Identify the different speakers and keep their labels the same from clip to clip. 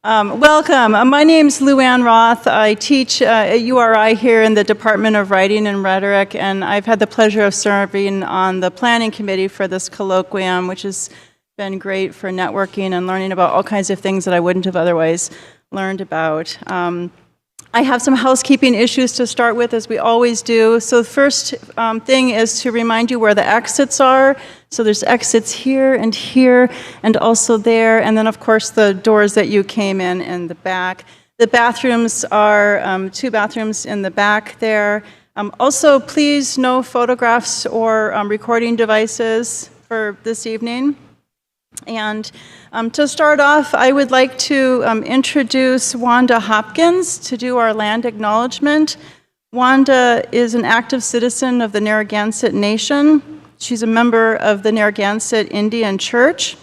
Speaker 1: Welcome. My name's Lou Ann Roth. I teach at URI here in the Department of Writing and Rhetoric, and I've had the pleasure of serving on the planning committee for this colloquium, which has been great for networking and learning about all kinds of things that I wouldn't have otherwise learned about. I have some housekeeping issues to start with, as we always do. So the first thing is to remind you where the exits are. So there's exits here, and also there, and then of course the doors that you came in the back. The bathrooms are two bathrooms in the back there. Also, please no photographs or recording devices for this evening. And to start off, I would like to introduce Wanda Hopkins to do our land acknowledgement. Wanda is an active citizen of the Narragansett Nation. She's a member of the Narragansett Indian Church.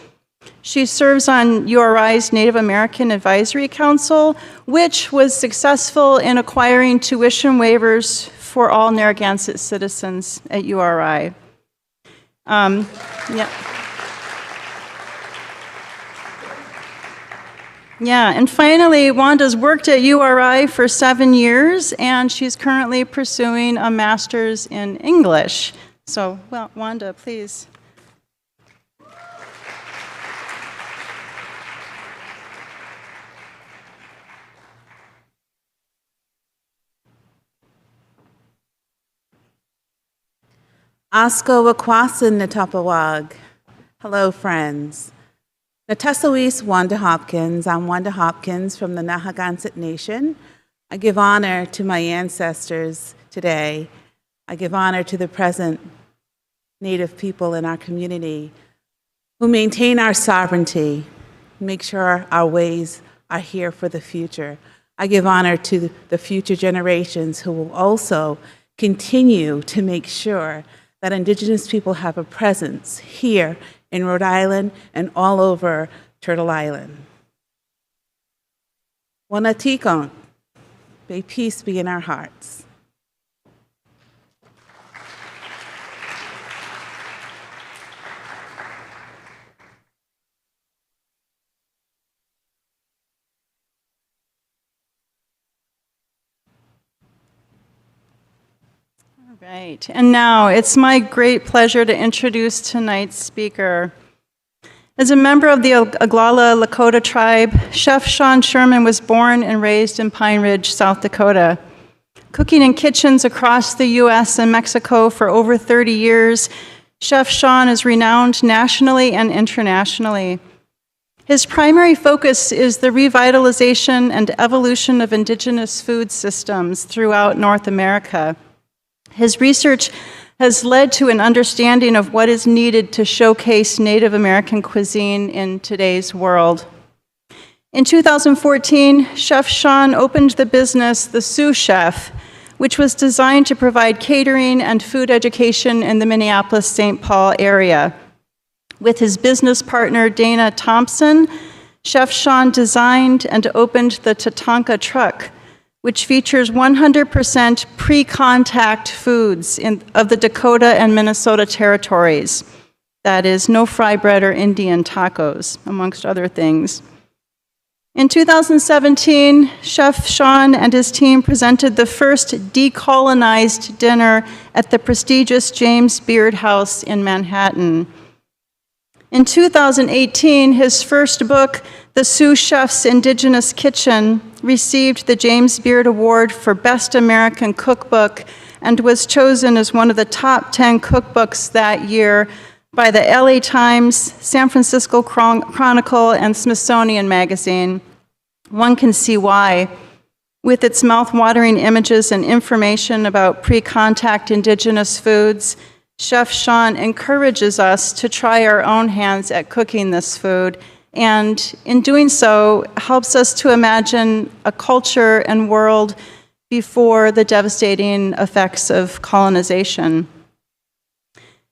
Speaker 1: She serves on URI's Native American Advisory Council, which was successful in acquiring tuition waivers for all Narragansett citizens at URI. Yeah, and finally, Wanda's worked at URI for 7 years, and she's currently pursuing a master's in English. So, well, Wanda, please.
Speaker 2: Asko Wakwasan Natapawag. Hello, friends. NΑTIFS Wanda Hopkins. I'm Wanda Hopkins from the Narragansett Nation. I give honor to my ancestors today. I give honor to the present Native people in our community who maintain our sovereignty, make sure our ways are here for the future. I give honor to the future generations who will also continue to make sure that Indigenous people have a presence here in Rhode Island and all over Turtle Island. Wanatikon, may peace be in our hearts.
Speaker 1: Right, and now it's my great pleasure to introduce tonight's speaker. As a member of the Oglala Lakota tribe, Chef Sherman was born and raised in Pine Ridge, South Dakota. Cooking in kitchens across the U.S. and Mexico for over 30 years, Chef Sean is renowned nationally and internationally. His primary focus is the revitalization and evolution of Indigenous food systems throughout North America. His research has led to an understanding of what is needed to showcase Native American cuisine in today's world. In 2014, Chef Sean opened the business, the Sioux Chef, which was designed to provide catering and food education in the Minneapolis-St. Paul area. With his business partner, Dana Thompson, Chef Sean designed and opened the Tatanka truck, which features 100% pre-contact foods of the Dakota and Minnesota territories. That is, no fry bread or Indian tacos, amongst other things. In 2017, Chef Sean and his team presented the first decolonized dinner at the prestigious James Beard House in Manhattan. In 2018, his first book, The Sioux Chef's Indigenous Kitchen, received the James Beard Award for Best American Cookbook and was chosen as one of the top 10 cookbooks that year by the LA Times, San Francisco Chronicle, and Smithsonian Magazine. One can see why. With its mouth-watering images and information about pre-contact Indigenous foods, Chef Sean encourages us to try our own hands at cooking this food, and in doing so, helps us to imagine a culture and world before the devastating effects of colonization.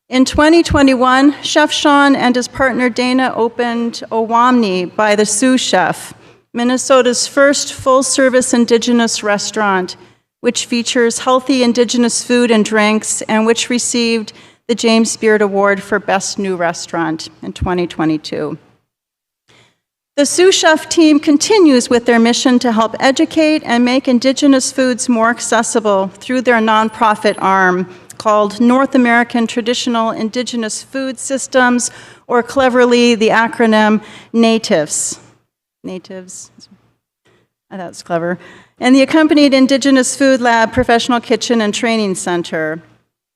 Speaker 1: In 2021, Chef Sean and his partner Dana opened Owamni by the Sioux Chef, Minnesota's first full-service Indigenous restaurant, which features healthy Indigenous food and drinks, and which received the James Beard Award for Best New Restaurant in 2022. The Sioux Chef team continues with their mission to help educate and make Indigenous foods more accessible through their nonprofit arm called North American Traditional Indigenous Food Systems, or cleverly the acronym NATIFS. NATIVS. I thought it was clever. And the accompanied Indigenous Food Lab Professional Kitchen and Training Center.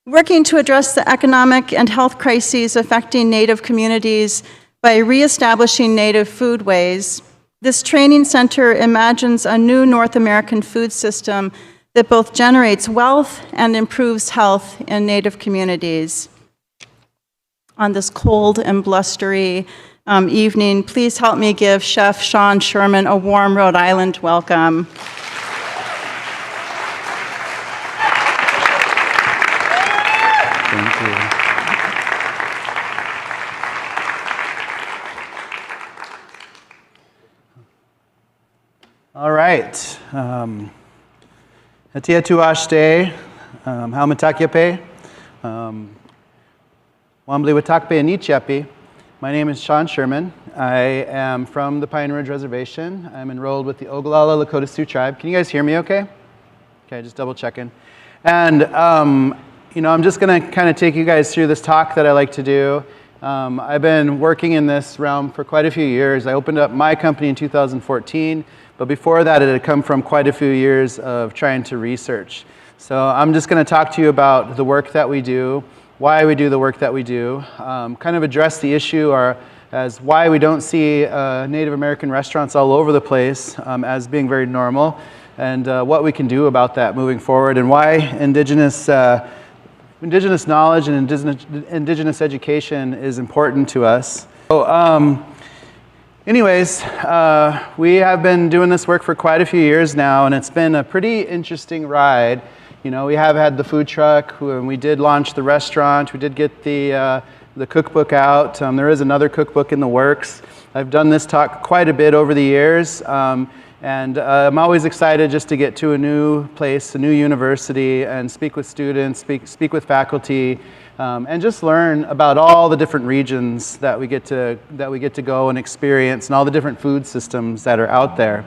Speaker 1: Working to address the economic and health crises affecting Native communities by reestablishing Native foodways, this training center imagines a new North American food system that both generates wealth and improves health in Native communities. On this cold and blustery evening, please help me give Chef Sean Sherman a warm Rhode Island welcome.
Speaker 3: Thank you. All right. Hatia tuashte, halmatakyape, wambli watakpe anichepi. My name is Sean Sherman. I am from the Pine Ridge Reservation. I'm enrolled with the Oglala Lakota Sioux Tribe. Can you guys hear me okay? Okay, just double checking. And, I'm just going to kind of take you guys through this talk that I like to do. I've been working in this realm for quite a few years. I opened up my company in 2014, but before that it had come from quite a few years of trying to research. So I'm just going to talk to you about the work that we do, why we do the work that we do, kind of address the issue as why we don't see Native American restaurants all over the place as being very normal, and what we can do about that moving forward, and why Indigenous knowledge and Indigenous education is important to us. So, anyways, we have been doing this work for quite a few years now, and it's been a pretty interesting ride. We have had the food truck, and we did launch the restaurant. We did get the cookbook out. There is another cookbook in the works. I've done this talk quite a bit over the years. And I'm always excited just to get to a new place, a new university, and speak with students, speak with faculty, and just learn about all the different regions that we get to go and experience, and all the different food systems that are out there.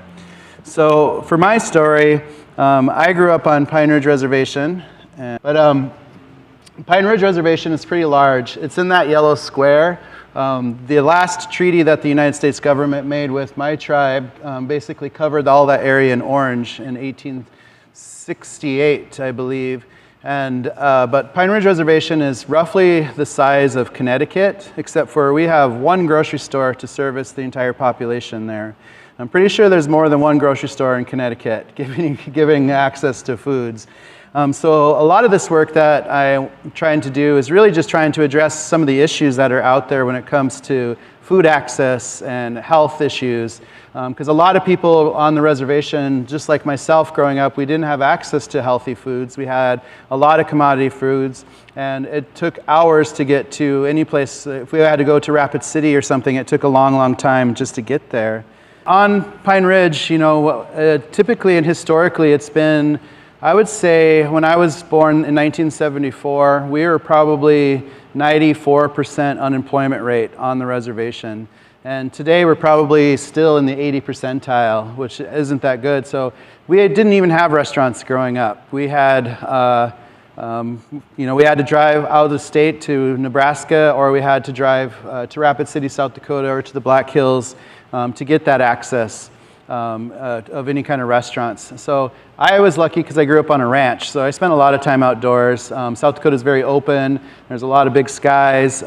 Speaker 3: So for my story, I grew up on Pine Ridge Reservation, but Pine Ridge Reservation is pretty large. It's in that yellow square. The last treaty that the United States government made with my tribe basically covered all that area in orange in 1868, I believe. But Pine Ridge Reservation is roughly the size of Connecticut, except for we have one grocery store to service the entire population there. I'm pretty sure there's more than one grocery store in Connecticut giving access to foods. So a lot of this work that I'm trying to do is really just trying to address some of the issues that are out there when it comes to food access and health issues. Because a lot of people on the reservation, just like myself growing up, we didn't have access to healthy foods. We had a lot of commodity foods, and it took hours to get to any place. If we had to go to Rapid City or something, it took a long, long time just to get there. On Pine Ridge, typically and historically, it's been, I would say, when I was born in 1974, we were probably 94% unemployment rate on the reservation. And today we're probably still in the 80 percentile, which isn't that good. So we didn't even have restaurants growing up. We had, we had to drive out of the state to Nebraska, or we had to drive to Rapid City, South Dakota, or to the Black Hills to get that access. Of any kind of restaurants. So I was lucky because I grew up on a ranch, so I spent a lot of time outdoors. South Dakota is very open. There's a lot of big skies.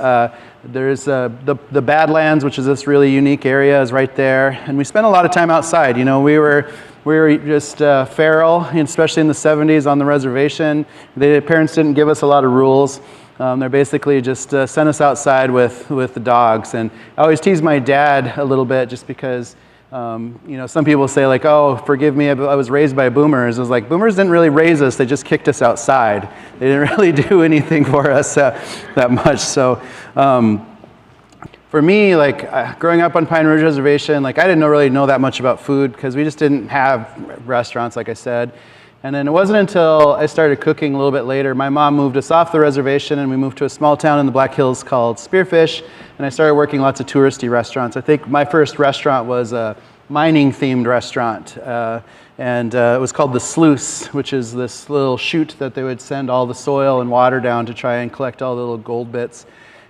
Speaker 3: There's the Badlands, which is this really unique area, is right there. And we spent a lot of time outside. We were just feral, especially in the 70s on the reservation. The parents didn't give us a lot of rules. They're basically just sent us outside with the dogs. And I always tease my dad a little bit just because some people say like, oh, forgive me, I was raised by boomers. I was like, boomers didn't really raise us, they just kicked us outside. They didn't really do anything for us that much. So for me, like growing up on Pine Ridge Reservation, like I didn't really know that much about food because we just didn't have restaurants, like I said. And then it wasn't until I started cooking a little bit later, my mom moved us off the reservation and we moved to a small town in the Black Hills called Spearfish, and I started working lots of touristy restaurants. I think my first restaurant was a mining-themed restaurant, and it was called the Sluice, which is this little chute that they would send all the soil and water down to try and collect all the little gold bits.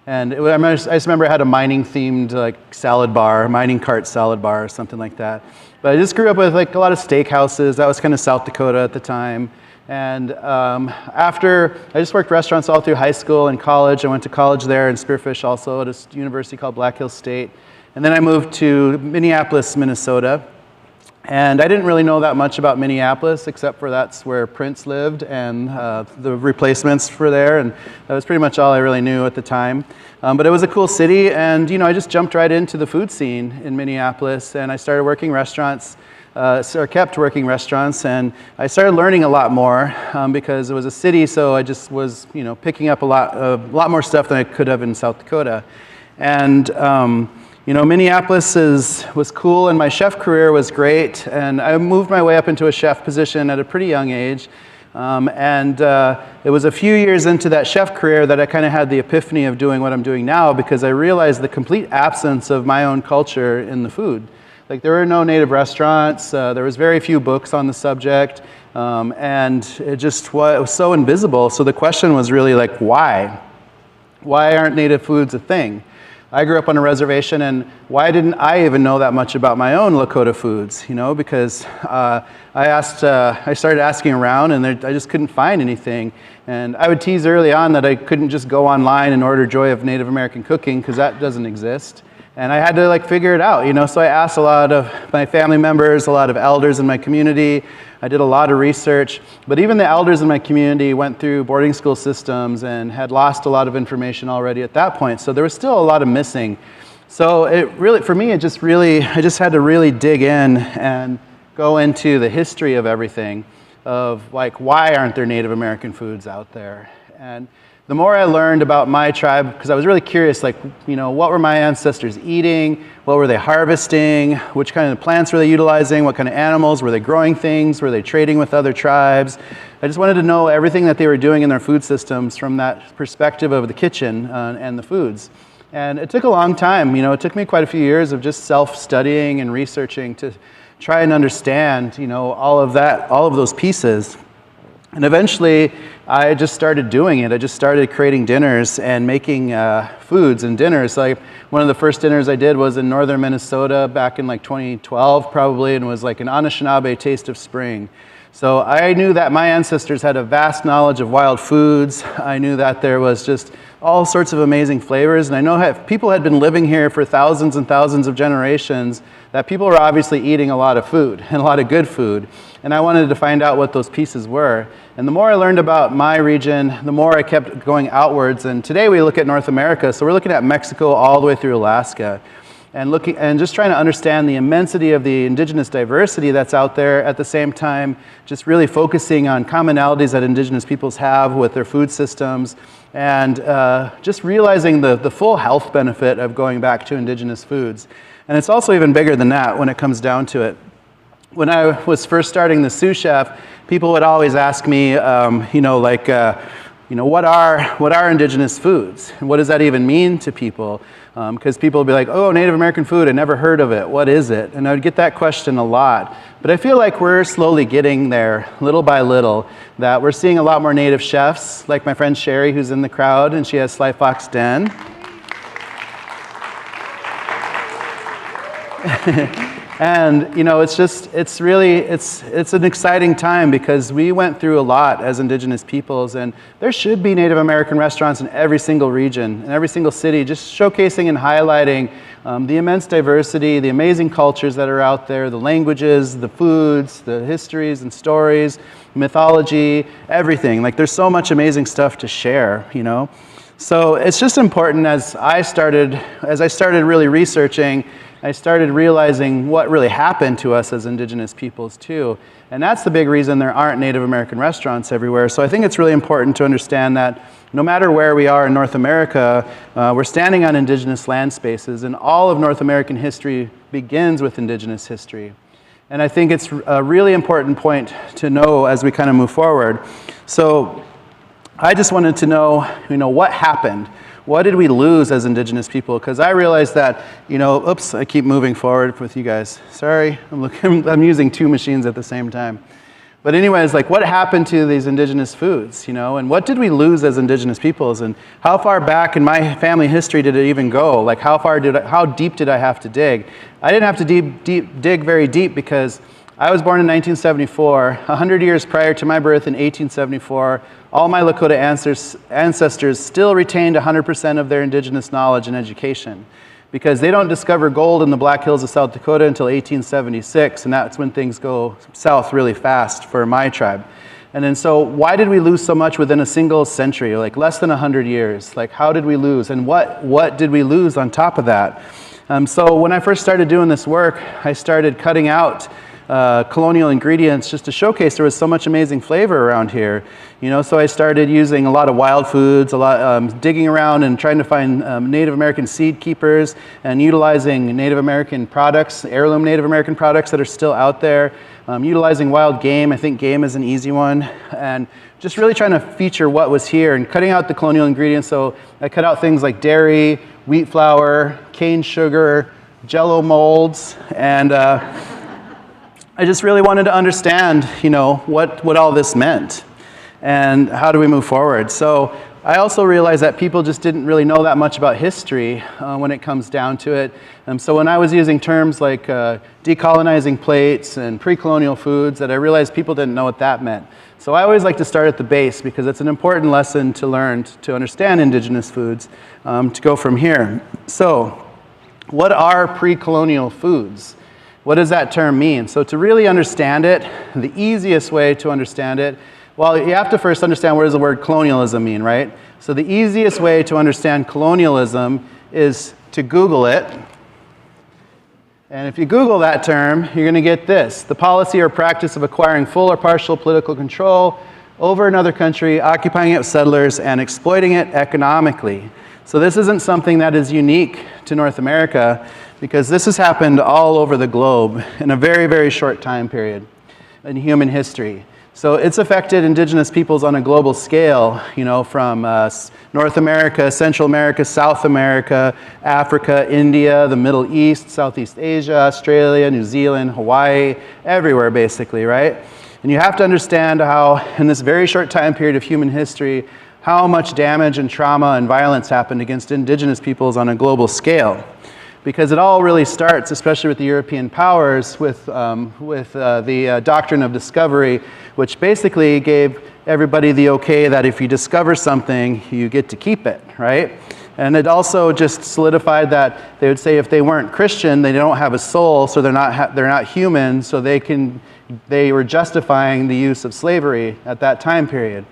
Speaker 3: And I just remember it had a mining-themed like salad bar, mining cart salad bar or something like that. But I just grew up with like a lot of steakhouses. That was kind of South Dakota at the time. And after, I just worked restaurants all through high school and college. I went to college there in Spearfish also at a university called Black Hills State. And then I moved to Minneapolis, Minnesota. And I didn't really know that much about Minneapolis, except for that's where Prince lived and the replacements were there. And that was pretty much all I really knew at the time. But it was a cool city, and I just jumped right into the food scene in Minneapolis, and I started working restaurants, kept working restaurants, and I started learning a lot more because it was a city, so I just was, picking up a lot more stuff than I could have in South Dakota. And Minneapolis was cool, and my chef career was great, and I moved my way up into a chef position at a pretty young age. It was a few years into that chef career that I kind of had the epiphany of doing what I'm doing now, because I realized the complete absence of my own culture in the food. Like, there were no native restaurants, there was very few books on the subject, and it was so invisible. So the question was really like, why? Why aren't native foods a thing? I grew up on a reservation, and why didn't I even know that much about my own Lakota foods? Because I started asking around, and I just couldn't find anything. And I would tease early on that I couldn't just go online and order Joy of Native American Cooking, because that doesn't exist. And I had to figure it out, So I asked a lot of my family members, a lot of elders in my community. I did a lot of research, but even the elders in my community went through boarding school systems and had lost a lot of information already at that point. So there was still a lot of missing. So for me, I just had to really dig in and go into the history of everything, of why aren't there Native American foods out there? And the more I learned about my tribe, because I was really curious, what were my ancestors eating? What were they harvesting? Which kind of plants were they utilizing? What kind of animals? Were they growing things? Were they trading with other tribes? I just wanted to know everything that they were doing in their food systems from that perspective of the kitchen and the foods. And it took a long time. It took me quite a few years of just self-studying and researching to try and understand, all of those pieces. And eventually, I just started doing it. I just started creating dinners and making foods and dinners. One of the first dinners I did was in northern Minnesota back in 2012 probably, and was an Anishinaabe taste of spring. So I knew that my ancestors had a vast knowledge of wild foods. I knew that there was just all sorts of amazing flavors. And I know if people had been living here for thousands and thousands of generations, that people were obviously eating a lot of food and a lot of good food. And I wanted to find out what those pieces were. And the more I learned about my region, the more I kept going outwards. And today we look at North America. So we're looking at Mexico all the way through Alaska. And just trying to understand the immensity of the indigenous diversity that's out there, at the same time just really focusing on commonalities that indigenous peoples have with their food systems, and just realizing the full health benefit of going back to indigenous foods. And it's also even bigger than that when it comes down to it. When I was first starting the Sioux Chef, people would always ask me, what are indigenous foods? And what does that even mean to people? Because people would be like, oh, Native American food, I never heard of it. What is it? And I would get that question a lot. But I feel like we're slowly getting there, little by little, that we're seeing a lot more Native chefs, like my friend Sherry, who's in the crowd, and she has Sly Fox Den. And it's an exciting time, because we went through a lot as indigenous peoples, and there should be Native American restaurants in every single region, in every single city, just showcasing and highlighting the immense diversity, the amazing cultures that are out there, the languages, the foods, the histories and stories, mythology, everything. There's so much amazing stuff to share, So it's just important, as I started really researching, I started realizing what really happened to us as indigenous peoples too. And that's the big reason there aren't Native American restaurants everywhere. So I think it's really important to understand that no matter where we are in North America, we're standing on indigenous land spaces, and all of North American history begins with indigenous history. And I think it's a really important point to know as we kind of move forward. So I just wanted to know, what happened? What did we lose as Indigenous people? Because I realized that, oops, I keep moving forward with you guys. Sorry, I'm using two machines at the same time. But anyways, what happened to these Indigenous foods, and what did we lose as Indigenous peoples? And how far back in my family history did it even go? How deep did I have to dig? I didn't have to dig very deep because I was born in 1974. 100 years prior to my birth in 1874, all my Lakota ancestors still retained 100% of their Indigenous knowledge and education, because they don't discover gold in the Black Hills of South Dakota until 1876, and that's when things go south really fast for my tribe. And then so why did we lose so much within a single century, less than 100 years? How did we lose? And what did we lose on top of that? So when I first started doing this work, I started cutting out colonial ingredients just to showcase there was so much amazing flavor around here. So I started using a lot of wild foods, digging around and trying to find Native American seed keepers and utilizing Native American products, heirloom Native American products that are still out there, utilizing wild game. I think game is an easy one, and just really trying to feature what was here and cutting out the colonial ingredients. So I cut out things like dairy, wheat flour, cane sugar, Jello molds, and I just really wanted to understand, what all this meant and how do we move forward. So I also realized that people just didn't really know that much about history when it comes down to it. So when I was using terms like decolonizing plates and pre-colonial foods, that I realized people didn't know what that meant. So I always like to start at the base because it's an important lesson to learn to understand Indigenous foods, to go from here. So what are pre-colonial foods? What does that term mean? So to really understand it, the easiest way to understand it, well, you have to first understand what does the word colonialism mean, right? So the easiest way to understand colonialism is to Google it. And if you Google that term, you're going to get this: the policy or practice of acquiring full or partial political control over another country, occupying it with settlers, and exploiting it economically. So this isn't something that is unique to North America, because this has happened all over the globe in a very, very short time period in human history. So it's affected Indigenous peoples on a global scale, from North America, Central America, South America, Africa, India, the Middle East, Southeast Asia, Australia, New Zealand, Hawaii, everywhere basically, right? And you have to understand how, in this very short time period of human history, how much damage and trauma and violence happened against Indigenous peoples on a global scale. Because it all really starts, especially with the European powers, with the doctrine of discovery, which basically gave everybody the okay that if you discover something, you get to keep it, right? And it also just solidified that they would say if they weren't Christian, they don't have a soul, so they're not human, so they were justifying the use of slavery at that time period.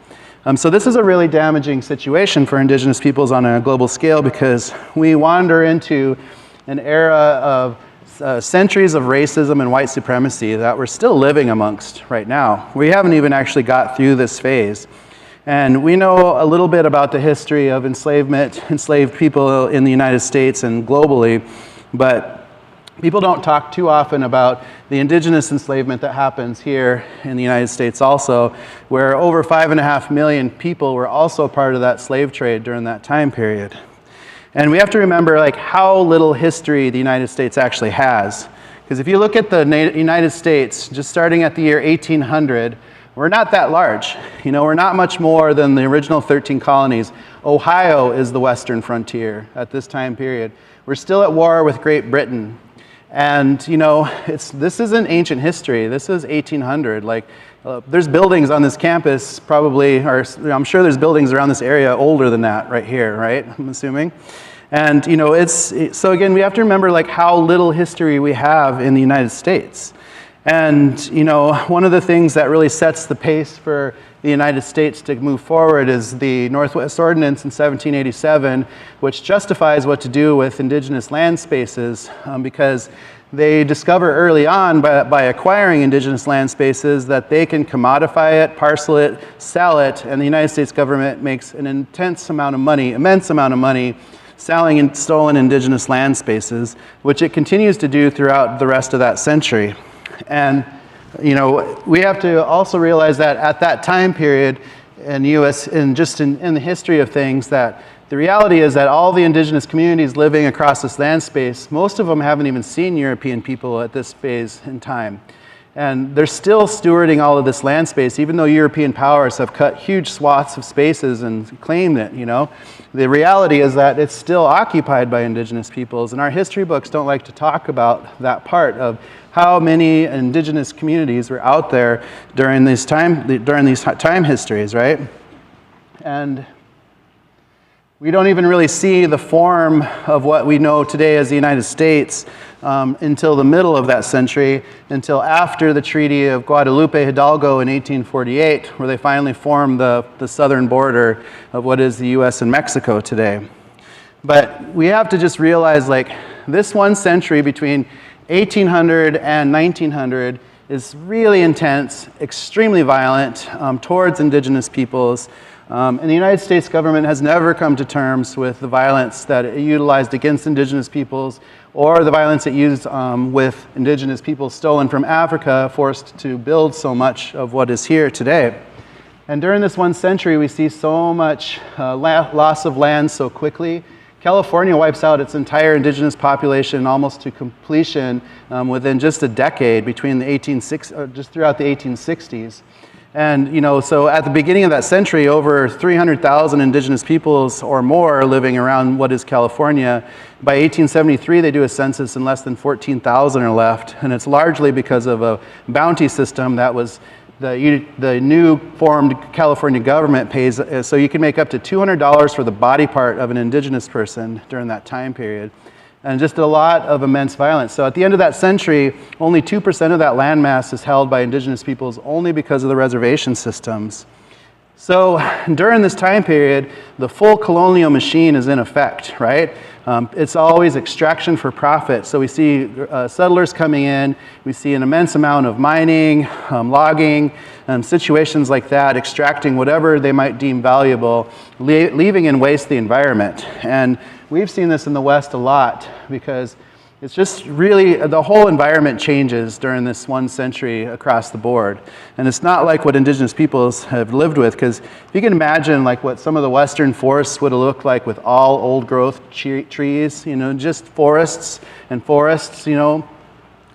Speaker 3: So this is a really damaging situation for Indigenous peoples on a global scale, because we wander into an era of centuries of racism and white supremacy that we're still living amongst right now. We haven't even actually got through this phase. And we know a little bit about the history of enslaved people in the United States and globally, but people don't talk too often about the Indigenous enslavement that happens here in the United States also, where over 5.5 million people were also part of that slave trade during that time period. And we have to remember how little history the United States actually has. Because if you look at the United States, just starting at the year 1800, we're not that large. We're not much more than the original 13 colonies. Ohio is the western frontier at this time period. We're still at war with Great Britain. And, this isn't ancient history. This is 1800. There's buildings on this campus probably, or I'm sure there's buildings around this area older than that right here, right? I'm assuming. And, so again, we have to remember how little history we have in the United States. And, one of the things that really sets the pace for the United States to move forward is the Northwest Ordinance in 1787, which justifies what to do with Indigenous land spaces, because they discover early on by acquiring Indigenous land spaces that they can commodify it, parcel it, sell it, and the United States government makes an immense amount of money selling stolen Indigenous land spaces, which it continues to do throughout the rest of that century. And you know, we have to also realize that at that time period in the U.S., and just in the history of things, that the reality is that all the indigenous communities living across this land space, most of them haven't even seen European people at this phase in time. And they're still stewarding all of this land space, even though European powers have cut huge swaths of spaces and claimed it, you know. The reality is that it's still occupied by indigenous peoples, and our history books don't like to talk about that part of how many indigenous communities were out there during these time histories, right? And we don't even really see the form of what we know today as the United States until the middle of that century, until after the Treaty of Guadalupe Hidalgo in 1848, where they finally formed the southern border of what is the US and Mexico today. But we have to just realize, like, this one century between 1800 and 1900 is really intense, extremely violent towards indigenous peoples. And the United States government has never come to terms with the violence that it utilized against indigenous peoples, or the violence it used with indigenous peoples stolen from Africa, forced to build so much of what is here today. And during this one century, we see so much loss of land so quickly. California wipes out its entire indigenous population almost to completion within just a decade, between the just throughout the 1860s. And, you know, so at the beginning of that century, over 300,000 indigenous peoples or more are living around what is California. By 1873, they do a census and less than 14,000 are left. And it's largely because of a bounty system that was the new formed California government pays, so you can make up to $200 for the body part of an indigenous person during that time period. And just a lot of immense violence. So at the end of that century, only 2% of that landmass is held by indigenous peoples, only because of the reservation systems. So during this time period, the full colonial machine is in effect, right? It's always extraction for profit. So we see settlers coming in, we see an immense amount of mining, logging, situations like that, extracting whatever they might deem valuable, leaving in waste the environment. And we've seen this in the West a lot, because it's just really, the whole environment changes during this one century across the board. And it's not like what indigenous peoples have lived with, because if you can imagine like what some of the Western forests would have looked like with all old growth trees, you know, just forests and forests, you know,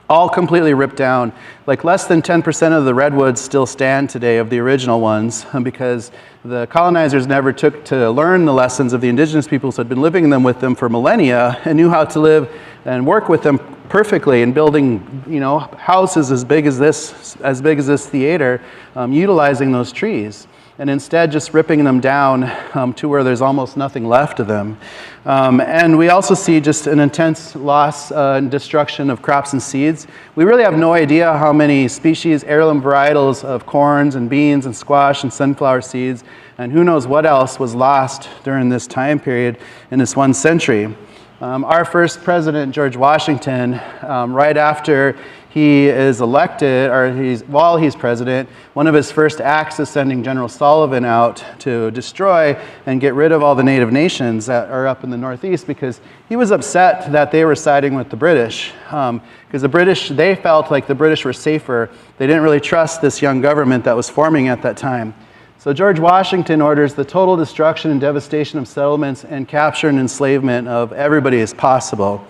Speaker 3: all completely ripped down. Like less than 10% of the redwoods still stand today of the original ones, because the colonizers never took to learn the lessons of the indigenous peoples who had been living with them for millennia and knew how to live and work with them perfectly in building, you know, houses as big as this theater, utilizing those trees. And instead just ripping them down to where there's almost nothing left of them. And we also see just an intense loss and destruction of crops and seeds. We really have no idea how many species, heirloom varietals of corns and beans and squash and sunflower seeds, and who knows what else was lost during this time period in this one century. Our first president, George Washington, right after he is elected, or while he's president, one of his first acts is sending General Sullivan out to destroy and get rid of all the native nations that are up in the Northeast, because he was upset that they were siding with the British. Because the British, they felt like the British were safer. They didn't really trust this young government that was forming at that time. So George Washington orders the total destruction and devastation of settlements and capture and enslavement of everybody as possible.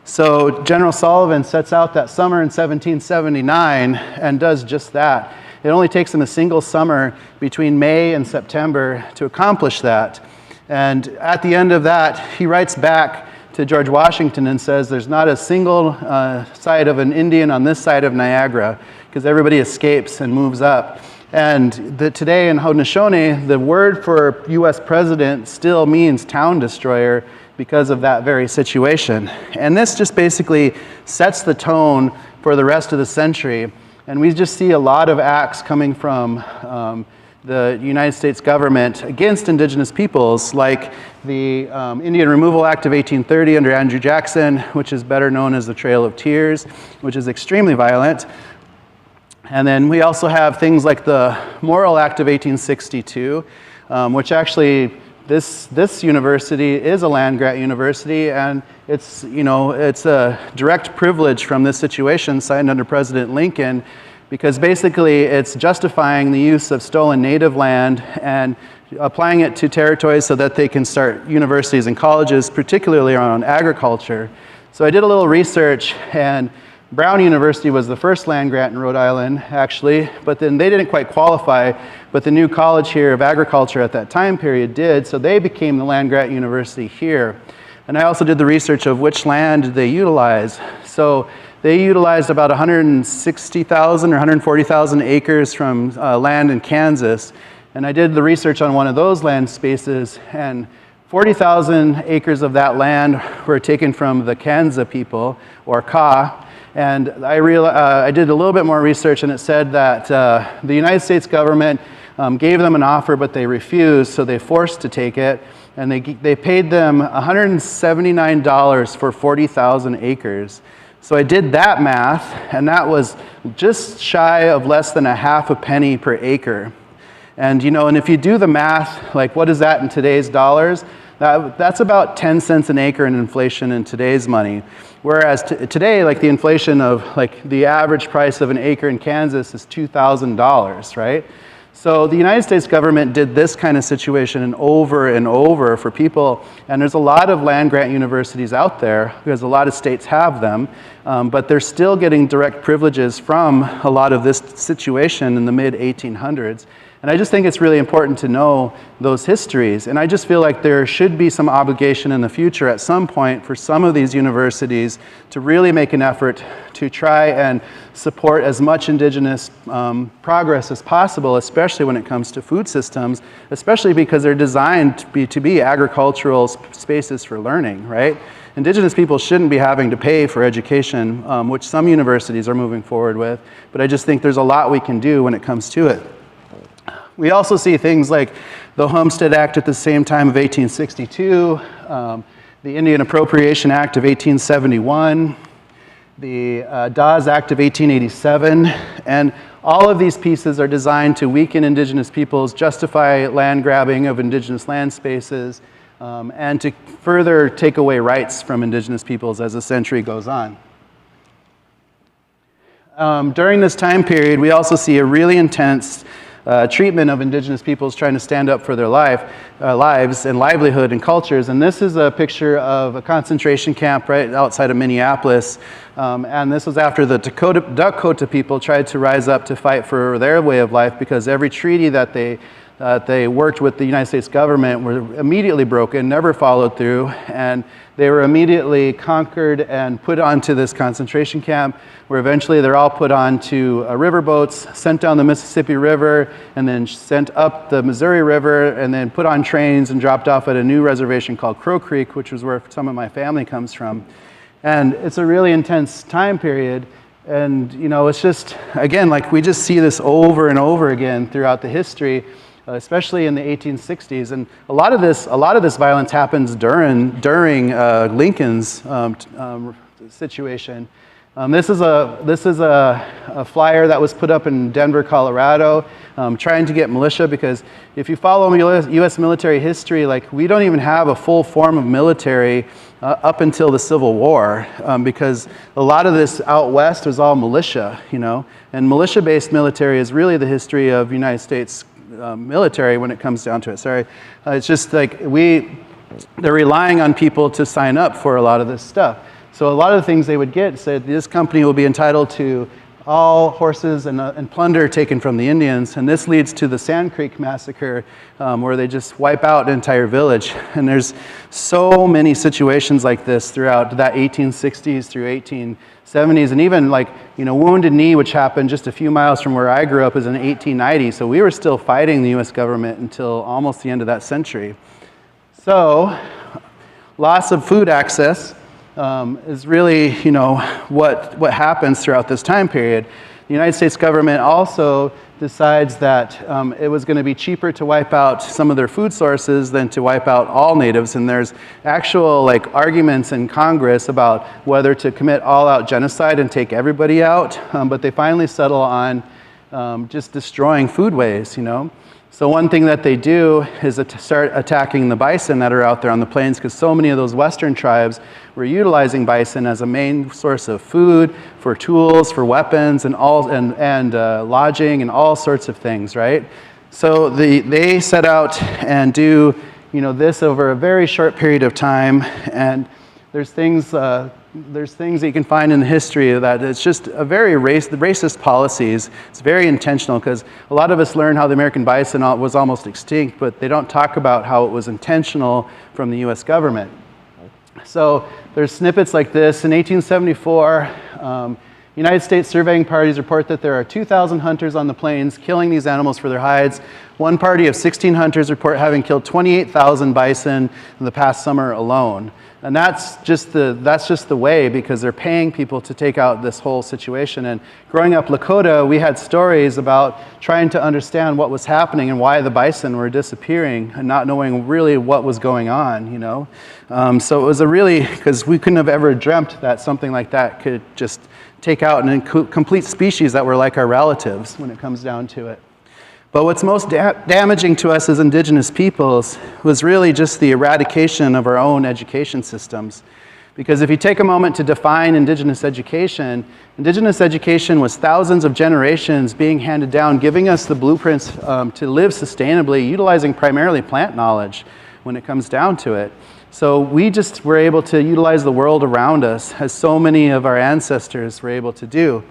Speaker 3: So General Sullivan sets out that summer in 1779 and does just that. It only takes him a single summer between May and September to accomplish that. And at the end of that, he writes back to George Washington and says, there's not a single site of an Indian on this side of Niagara, because everybody escapes and moves up. And today in Haudenosaunee, the word for U.S. president still means town destroyer, because of that very situation. And this just basically sets the tone for the rest of the century. And we just see a lot of acts coming from the United States government against indigenous peoples, like the Indian Removal Act of 1830 under Andrew Jackson, which is better known as the Trail of Tears, which is extremely violent. And then we also have things like the Morrill Act of 1862, which actually this university is a land-grant university, and it's a direct privilege from this situation signed under President Lincoln, because basically it's justifying the use of stolen native land and applying it to territories so that they can start universities and colleges, particularly around agriculture. So I did a little research, and Brown University was the first land grant in Rhode Island, actually, but then they didn't quite qualify, but the new college here of agriculture at that time period did, so they became the land grant university here. And I also did the research of which land they utilize. So they utilized about 160,000 or 140,000 acres from land in Kansas, and I did the research on one of those land spaces, and 40,000 acres of that land were taken from the Kansa people, or Ka. And I did a little bit more research, and it said that the United States government gave them an offer, but they refused, so they forced to take it. And they paid them $179 for 40,000 acres. So I did that math, and that was just shy of less than a half a penny per acre. And and if you do the math, like what is that in today's dollars? That's about 10 cents an acre in inflation in today's money. Whereas today, like the inflation of like the average price of an acre in Kansas is $2,000, right? So the United States government did this kind of situation and over for people. And there's a lot of land grant universities out there because a lot of states have them, but they're still getting direct privileges from a lot of this situation in the mid-1800s. And I just think it's really important to know those histories. And I just feel like there should be some obligation in the future at some point for some of these universities to really make an effort to try and support as much indigenous progress as possible, especially when it comes to food systems, especially because they're designed to be agricultural spaces for learning, right? Indigenous people shouldn't be having to pay for education, which some universities are moving forward with. But I just think there's a lot we can do when it comes to it. We also see things like the Homestead Act at the same time of 1862, the Indian Appropriation Act of 1871, the Dawes Act of 1887, and all of these pieces are designed to weaken indigenous peoples, justify land grabbing of indigenous land spaces, and to further take away rights from indigenous peoples as the century goes on. During this time period, we also see a really intense treatment of indigenous peoples trying to stand up for their lives and livelihood and cultures. And this is a picture of a concentration camp right outside of Minneapolis. And this was after the Dakota people tried to rise up to fight for their way of life, because every treaty that they worked with the United States government were immediately broken, never followed through, and they were immediately conquered and put onto this concentration camp, where eventually they're all put onto river boats, sent down the Mississippi River, and then sent up the Missouri River, and then put on trains and dropped off at a new reservation called Crow Creek, which is where some of my family comes from. And it's a really intense time period. And, it's just, again, like we just see this over and over again throughout the history, especially in the 1860s. And a lot of this violence happens during Lincoln's situation. This is a flyer that was put up in Denver, Colorado, trying to get militia, because if you follow U.S. military history, like we don't even have a full form of military up until the Civil War, because a lot of this out west was all militia, and militia-based military is really the history of United States military when it comes down to it. Sorry, it's just like they're relying on people to sign up for a lot of this stuff. So a lot of the things they would get said this company will be entitled to all horses and plunder taken from the Indians, and this leads to the Sand Creek Massacre, where they just wipe out an entire village. And there's so many situations like this throughout that 1860s through 1870s, and even like Wounded Knee, which happened just a few miles from where I grew up, is in 1890. So we were still fighting the U.S. government until almost the end of that century. So loss of food access is really, what happens throughout this time period. The United States government also decides that it was going to be cheaper to wipe out some of their food sources than to wipe out all natives. And there's actual arguments in Congress about whether to commit all-out genocide and take everybody out. But they finally settle on just destroying foodways, you know. So one thing that they do is start attacking the bison that are out there on the plains, because so many of those western tribes were utilizing bison as a main source of food, for tools, for weapons, and lodging, and all sorts of things, right? So they set out and do, you know, this over a very short period of time, and there's things that you can find in the history that it's just a very racist policies. It's very intentional, because a lot of us learn how the American bison was almost extinct, but they don't talk about how it was intentional from the US government. So there's snippets like this. In 1874, United States surveying parties report that there are 2,000 hunters on the plains killing these animals for their hides. One party of 16 hunters report having killed 28,000 bison in the past summer alone. And that's just the way, because they're paying people to take out this whole situation. And growing up Lakota, we had stories about trying to understand what was happening and why the bison were disappearing, and not knowing really what was going on, you know. So it was because we couldn't have ever dreamt that something like that could just take out an complete species that were like our relatives when it comes down to it. But what's most damaging to us as indigenous peoples was really just the eradication of our own education systems. Because if you take a moment to define indigenous education was thousands of generations being handed down, giving us the blueprints to live sustainably, utilizing primarily plant knowledge when it comes down to it. So we just were able to utilize the world around us, as so many of our ancestors were able to do.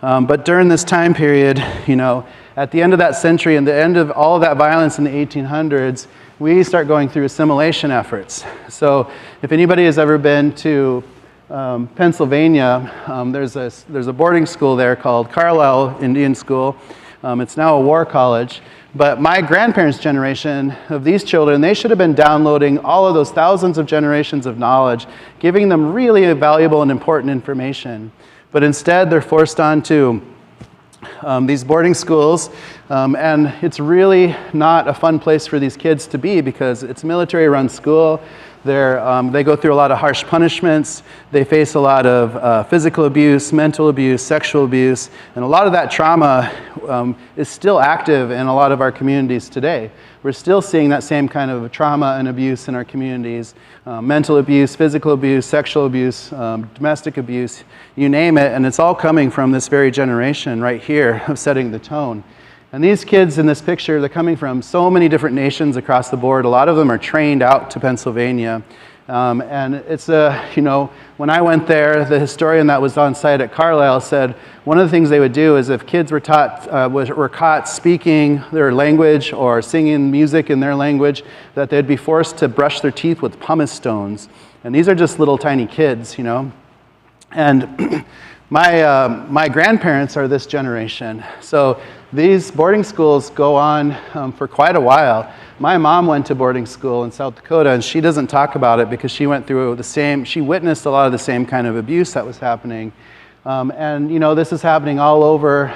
Speaker 3: But during this time period, you know, at the end of that century and the end of all of that violence in the 1800s, we start going through assimilation efforts. So if anybody has ever been to Pennsylvania, there's a boarding school there called Carlisle Indian School. It's now a war college. But my grandparents' generation of these children, they should have been downloading all of those thousands of generations of knowledge, giving them really valuable and important information. But instead, they're forced onto these boarding schools, and it's really not a fun place for these kids to be, because it's a military-run school. They go through a lot of harsh punishments. They face a lot of physical abuse, mental abuse, sexual abuse, and a lot of that trauma is still active in a lot of our communities today. We're still seeing that same kind of trauma and abuse in our communities. Mental abuse, physical abuse, sexual abuse, domestic abuse, you name it, and it's all coming from this very generation right here of setting the tone. And these kids in this picture, they're coming from so many different nations across the board. A lot of them are trained out to Pennsylvania. And it's you know, when I went there, the historian that was on site at Carlisle said one of the things they would do is if kids were caught speaking their language or singing music in their language, that they'd be forced to brush their teeth with pumice stones. And these are just little tiny kids, you know. And my grandparents are this generation. So these boarding schools go on for quite a while. My mom went to boarding school in South Dakota, and she doesn't talk about it because she went through she witnessed a lot of the same kind of abuse that was happening. And you know, this is happening all over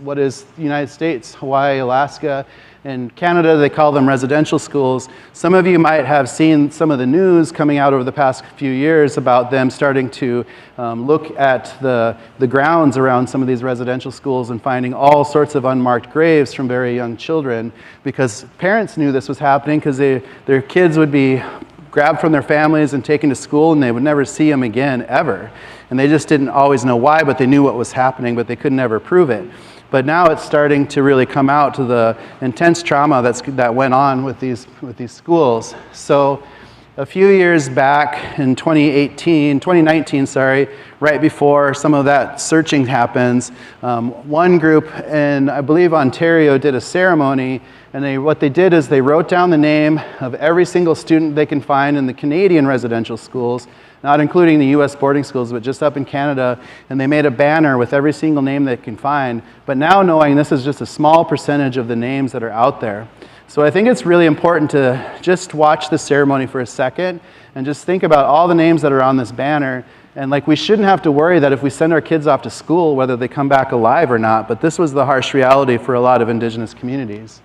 Speaker 3: what is the United States, Hawaii, Alaska. In Canada, they call them residential schools. Some of you might have seen some of the news coming out over the past few years about them starting to look at the grounds around some of these residential schools and finding all sorts of unmarked graves from very young children, because parents knew this was happening, because their kids would be grabbed from their families and taken to school, and they would never see them again, ever. And they just didn't always know why, but they knew what was happening, but they could never prove it. But now it's starting to really come out to the intense trauma that went on with these schools. So a few years back in 2019, right before some of that searching happens, one group in, I believe, Ontario did a ceremony, and what they did is they wrote down the name of every single student they can find in the Canadian residential schools, not including the US boarding schools, but just up in Canada, and they made a banner with every single name they can find. But now knowing this is just a small percentage of the names that are out there. So I think it's really important to just watch the ceremony for a second and just think about all the names that are on this banner. And like, we shouldn't have to worry that if we send our kids off to school, whether they come back alive or not, but this was the harsh reality for a lot of Indigenous communities.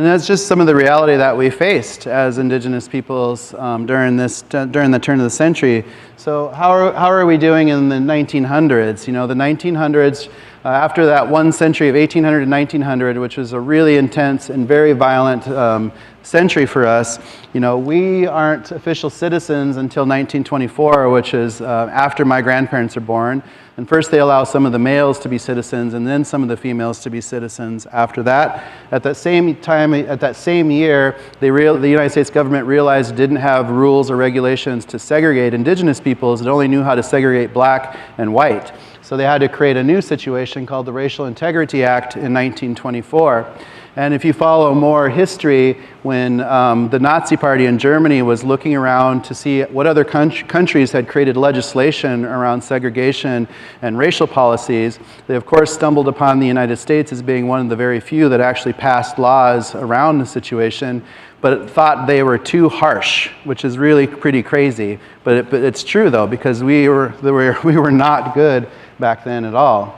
Speaker 3: And that's just some of the reality that we faced as Indigenous peoples during the turn of the century. So how are we doing in the 1900s? You know, the 1900s, after that one century of 1800 to 1900, which was a really intense and very violent century for us, you know, we aren't official citizens until 1924, which is after my grandparents are born. And first they allow some of the males to be citizens and then some of the females to be citizens after that. At that same time, at that same year, the United States government realized it didn't have rules or regulations to segregate Indigenous peoples. It only knew how to segregate black and white. So they had to create a new situation called the Racial Integrity Act in 1924. And if you follow more history, when the Nazi Party in Germany was looking around to see what other countries had created legislation around segregation and racial policies, they of course stumbled upon the United States as being one of the very few that actually passed laws around the situation, but thought they were too harsh, which is really pretty crazy. But it's true though, because we were not good back then at all.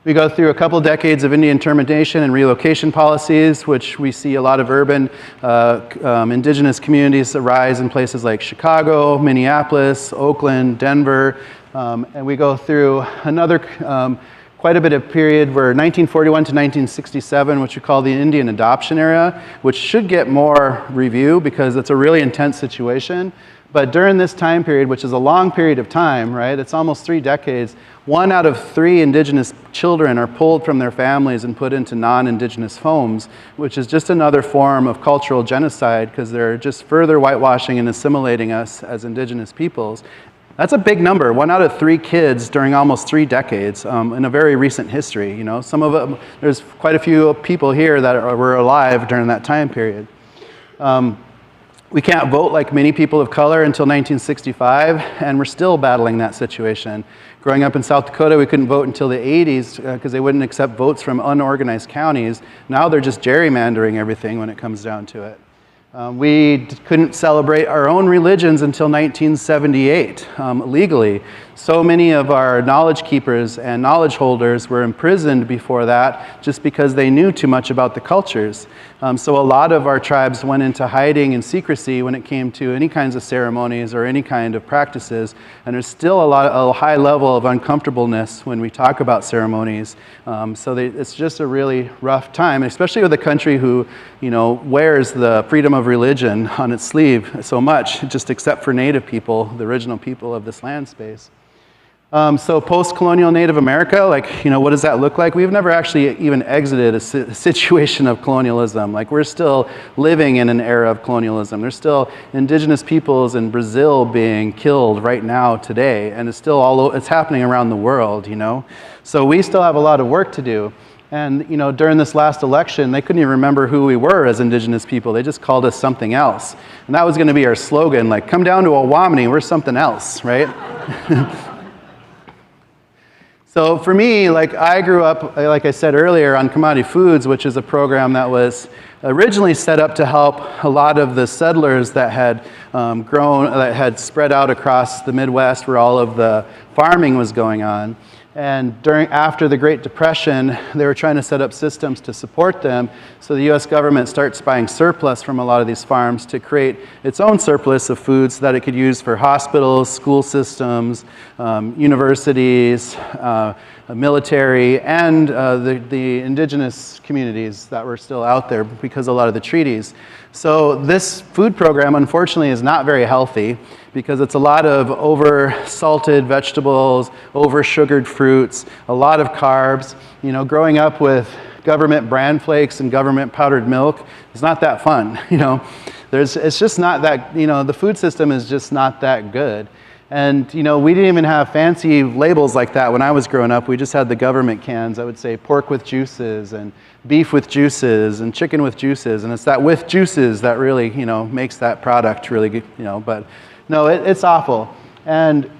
Speaker 3: We go through a couple decades of Indian termination and relocation policies, which we see a lot of urban Indigenous communities arise in places like Chicago, Minneapolis, Oakland, Denver. And we go through another quite a bit of period where 1941 to 1967, which we call the Indian adoption era, which should get more review because it's a really intense situation. But during this time period, which is a long period of time, right? It's almost 3 decades. 1 out of 3 Indigenous children are pulled from their families and put into non-Indigenous homes, which is just another form of cultural genocide because they're just further whitewashing and assimilating us as Indigenous peoples. That's a big number. 1 out of 3 kids during almost 3 decades in a very recent history. You know, some of them, there's quite a few people here that were alive during that time period. We can't vote like many people of color until 1965, and we're still battling that situation. Growing up in South Dakota, we couldn't vote until the 80s because they wouldn't accept votes from unorganized counties. Now they're just gerrymandering everything when it comes down to it. We couldn't celebrate our own religions until 1978 legally. So many of our knowledge keepers and knowledge holders were imprisoned before that just because they knew too much about the cultures. So a lot of our tribes went into hiding and secrecy when it came to any kinds of ceremonies or any kind of practices. And there's still a high level of uncomfortableness when we talk about ceremonies. It's just a really rough time, especially with a country who, you know, wears the freedom of religion on its sleeve so much, just except for Native people, the original people of this land space. So post-colonial Native America, like, you know, what does that look like? We've never actually even exited a situation of colonialism. Like, we're still living in an era of colonialism. There's still Indigenous peoples in Brazil being killed right now today, and it's happening around the world, you know? So we still have a lot of work to do. And, you know, during this last election, they couldn't even remember who we were as Indigenous people. They just called us something else. And that was going to be our slogan, like, come down to Owamni, we're something else, right? So for me, like, I grew up, like I said earlier, on Commodity Foods, which is a program that was originally set up to help a lot of the settlers that had that had spread out across the Midwest where all of the farming was going on. And after the Great Depression, they were trying to set up systems to support them. So the US government starts buying surplus from a lot of these farms to create its own surplus of foods that it could use for hospitals, school systems, universities, military, and the indigenous communities that were still out there because of a lot of the treaties. So this food program, unfortunately, is not very healthy because it's a lot of over-salted vegetables, over-sugared fruits, a lot of carbs. You know, growing up with government bran flakes and government powdered milk is not that fun, you know. It's just not that, you know, the food system is just not that good. And, you know, we didn't even have fancy labels like that when I was growing up. We just had the government cans that would say pork with juices and beef with juices and chicken with juices. And it's that with juices that really, you know, makes that product really good, you know. But no, it's awful. And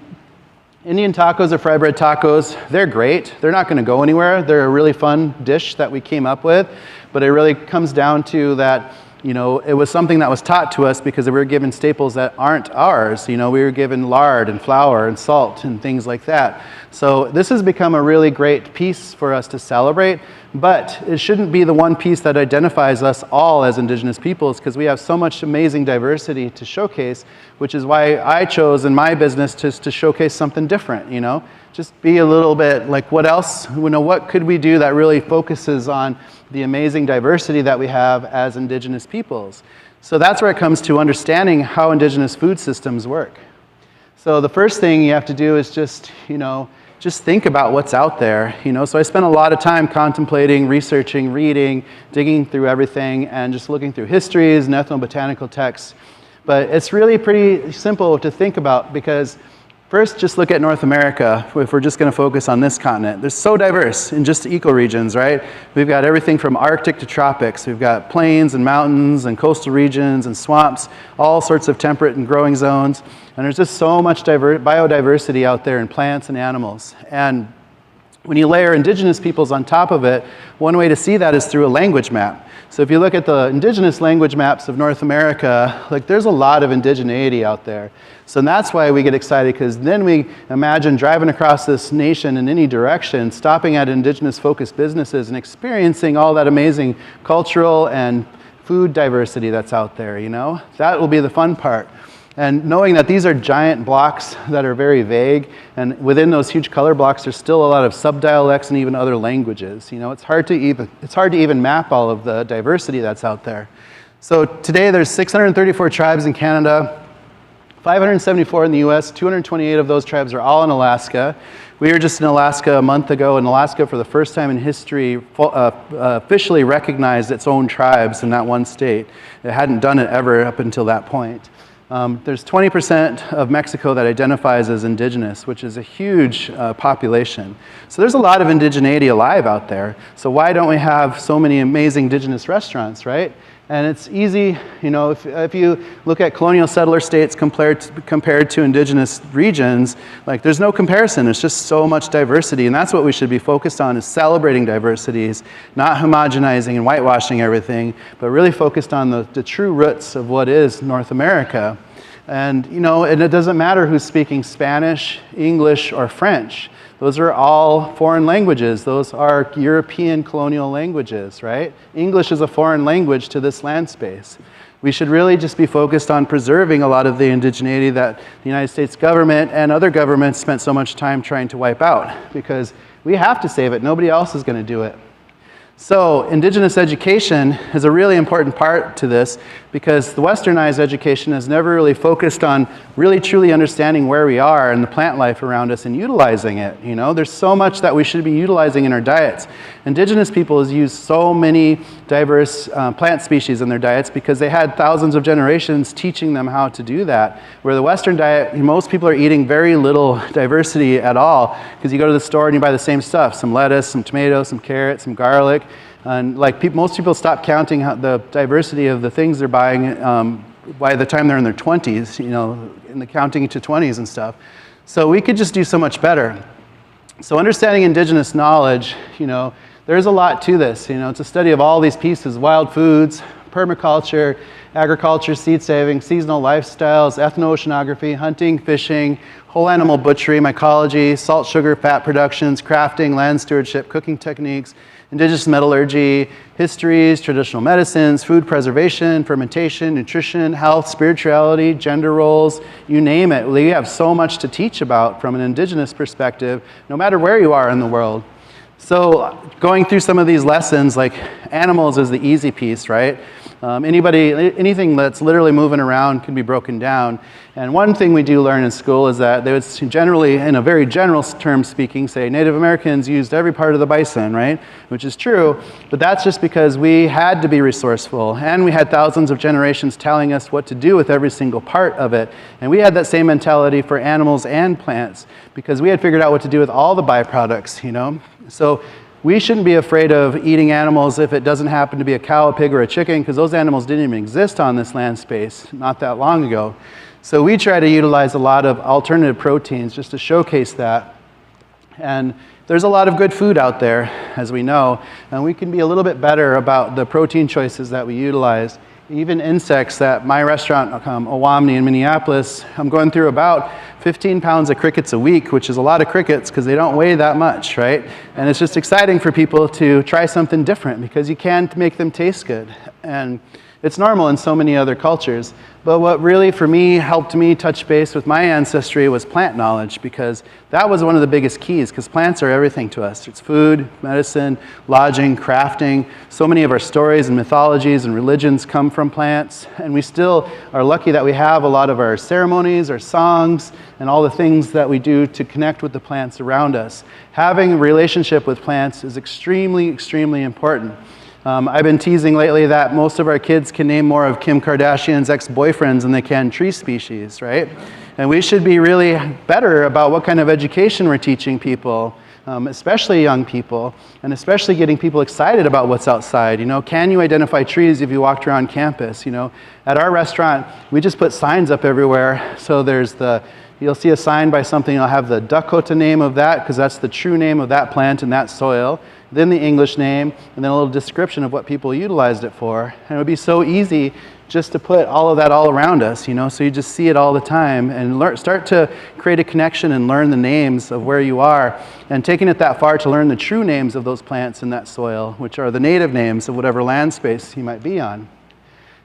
Speaker 3: Indian tacos or fried bread tacos, they're great. They're not going to go anywhere. They're a really fun dish that we came up with. But it really comes down to that, You know, it was something that was taught to us because we were given staples that aren't ours. You know, we were given lard and flour and salt and things like that. So this has become a really great piece for us to celebrate, but it shouldn't be the one piece that identifies us all as Indigenous peoples, because we have so much amazing diversity to showcase, which is why I chose in my business to showcase something different, you know? Just be a little bit like, what else, you know, what could we do that really focuses on the amazing diversity that we have as Indigenous peoples? So that's where it comes to understanding how Indigenous food systems work. So the first thing you have to do is just, you know, just think about what's out there, you know. So I spent a lot of time contemplating, researching, reading, digging through everything, and just looking through histories and ethnobotanical texts. But it's really pretty simple to think about, because first, just look at North America, if we're just going to focus on this continent. They're so diverse in just ecoregions, right? We've got everything from Arctic to tropics. We've got plains and mountains and coastal regions and swamps, all sorts of temperate and growing zones. And there's just so much biodiversity out there in plants and animals. And when you layer Indigenous peoples on top of it, one way to see that is through a language map. So if you look at the Indigenous language maps of North America, like, there's a lot of indigeneity out there. So that's why we get excited, because then we imagine driving across this nation in any direction, stopping at Indigenous focused businesses and experiencing all that amazing cultural and food diversity that's out there, you know? That will be the fun part. And knowing that these are giant blocks that are very vague, and within those huge color blocks, there's still a lot of subdialects and even other languages. You know, it's hard to even map all of the diversity that's out there. So today there's 634 tribes in Canada, 574 in the US, 228 of those tribes are all in Alaska. We were just in Alaska a month ago, and Alaska, for the first time in history, officially recognized its own tribes in that one state. It hadn't done it ever up until that point. There's 20% of Mexico that identifies as indigenous, which is a huge population. So there's a lot of indigeneity alive out there. So why don't we have so many amazing indigenous restaurants, right? And it's easy, you know, if you look at colonial settler states compared to indigenous regions, like, there's no comparison. There's just so much diversity, and that's what we should be focused on, is celebrating diversities, not homogenizing and whitewashing everything, but really focused on the true roots of what is North America. And, you know, and it doesn't matter who's speaking Spanish, English, or French. Those are all foreign languages. Those are European colonial languages, right? English is a foreign language to this land space. We should really just be focused on preserving a lot of the indigeneity that the United States government and other governments spent so much time trying to wipe out, because we have to save it. Nobody else is going to do it. So Indigenous education is a really important part to this, because the westernized education has never really focused on really truly understanding where we are and the plant life around us and utilizing it. You know, there's so much that we should be utilizing in our diets. Indigenous peoples use so many diverse plant species in their diets because they had thousands of generations teaching them how to do that. Where the Western diet, most people are eating very little diversity at all, because you go to the store and you buy the same stuff: some lettuce, some tomatoes, some carrots, some garlic. And like, most people stop counting the diversity of the things they're buying by the time they're in their 20s, you know, in the counting to 20s and stuff. So we could just do so much better. So understanding Indigenous knowledge, you know, there's a lot to this. You know, it's a study of all these pieces: wild foods, permaculture, agriculture, seed saving, seasonal lifestyles, ethno-oceanography, hunting, fishing, whole animal butchery, mycology, salt, sugar, fat productions, crafting, land stewardship, cooking techniques, Indigenous metallurgy, histories, traditional medicines, food preservation, fermentation, nutrition, health, spirituality, gender roles, you name it. We have so much to teach about from an Indigenous perspective, no matter where you are in the world. So going through some of these lessons, like animals is the easy piece, right? Anything that's literally moving around can be broken down. And one thing we do learn in school is that they would generally, in a very general term speaking, say Native Americans used every part of the bison, right? Which is true, but that's just because we had to be resourceful, and we had thousands of generations telling us what to do with every single part of it. And we had that same mentality for animals and plants, because we had figured out what to do with all the byproducts, you know? So we shouldn't be afraid of eating animals if it doesn't happen to be a cow, a pig, or a chicken, because those animals didn't even exist on this land space not that long ago. So we try to utilize a lot of alternative proteins just to showcase that. And there's a lot of good food out there, as we know, and we can be a little bit better about the protein choices that we utilize. even insects at my restaurant, Owamni in Minneapolis, I'm going through about 15 pounds of crickets a week, which is a lot of crickets because they don't weigh that much, right? And it's just exciting for people to try something different because you can make them taste good. And it's normal in so many other cultures. But what really, for me, helped me touch base with my ancestry was plant knowledge, because that was one of the biggest keys, because plants are everything to us. It's food, medicine, lodging, crafting. So many of our stories and mythologies and religions come from plants, and we still are lucky that we have a lot of our ceremonies, our songs, and all the things that we do to connect with the plants around us. Having a relationship with plants is extremely, extremely important. I've been teasing lately that most of our kids can name more of Kim Kardashian's ex-boyfriends than they can tree species, right? And we should be really better about what kind of education we're teaching people, especially young people, and especially getting people excited about what's outside. You know, can you identify trees if you walked around campus? You know, at our restaurant, we just put signs up everywhere. So you'll see a sign by something, it'll have the Dakota name of that, because that's the true name of that plant and that soil, then the English name, and then a little description of what people utilized it for. And it would be so easy just to put all of that all around us, you know, so you just see it all the time and start to create a connection and learn the names of where you are, and taking it that far to learn the true names of those plants in that soil, which are the native names of whatever land space you might be on.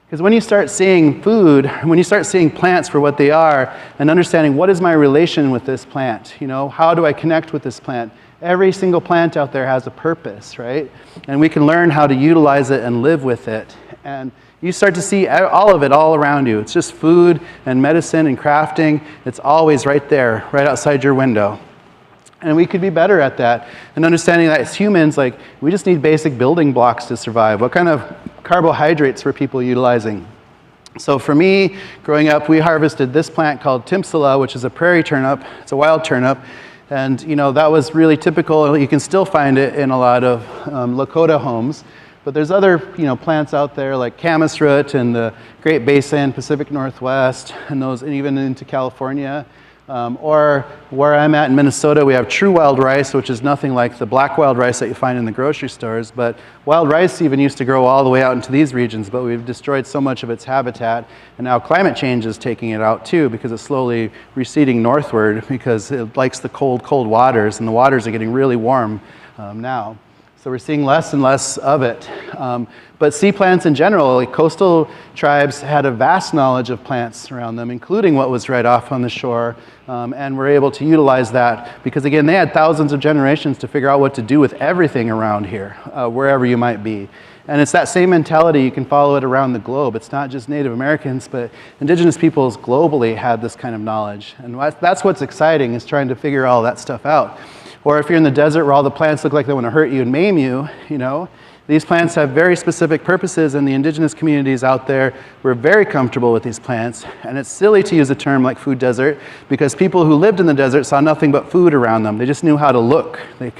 Speaker 3: Because when you start seeing food, when you start seeing plants for what they are, and understanding what is my relation with this plant, you know, how do I connect with this plant? Every single plant out there has a purpose, right? And we can learn how to utilize it and live with it. And you start to see all of it all around you. It's just food and medicine and crafting. It's always right there, right outside your window. And we could be better at that, and understanding that as humans, like, we just need basic building blocks to survive. What kind of carbohydrates were people utilizing? So for me, growing up, we harvested this plant called Timpsala, which is a prairie turnip. It's a wild turnip. And, you know, that was really typical. You can still find it in a lot of Lakota homes. But there's other, you know, plants out there like camas root in the Great Basin, Pacific Northwest, and those, and even into California. Or where I'm at in Minnesota, we have true wild rice, which is nothing like the black wild rice that you find in the grocery stores. But wild rice even used to grow all the way out into these regions, but we've destroyed so much of its habitat. And now climate change is taking it out too, because it's slowly receding northward because it likes the cold, cold waters, and the waters are getting really warm now. So we're seeing less and less of it. But sea plants in general, like coastal tribes had a vast knowledge of plants around them, including what was right off on the shore, and were able to utilize that because, again, they had thousands of generations to figure out what to do with everything around here, wherever you might be. And it's that same mentality. You can follow it around the globe. It's not just Native Americans, but indigenous peoples globally had this kind of knowledge. And that's what's exciting, is trying to figure all that stuff out. Or if you're in the desert where all the plants look like they want to hurt you and maim you, you know, these plants have very specific purposes, and the indigenous communities out there were very comfortable with these plants. And it's silly to use a term like food desert, because people who lived in the desert saw nothing but food around them. They just knew how to look, they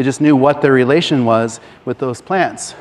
Speaker 3: just knew what their relation was with those plants.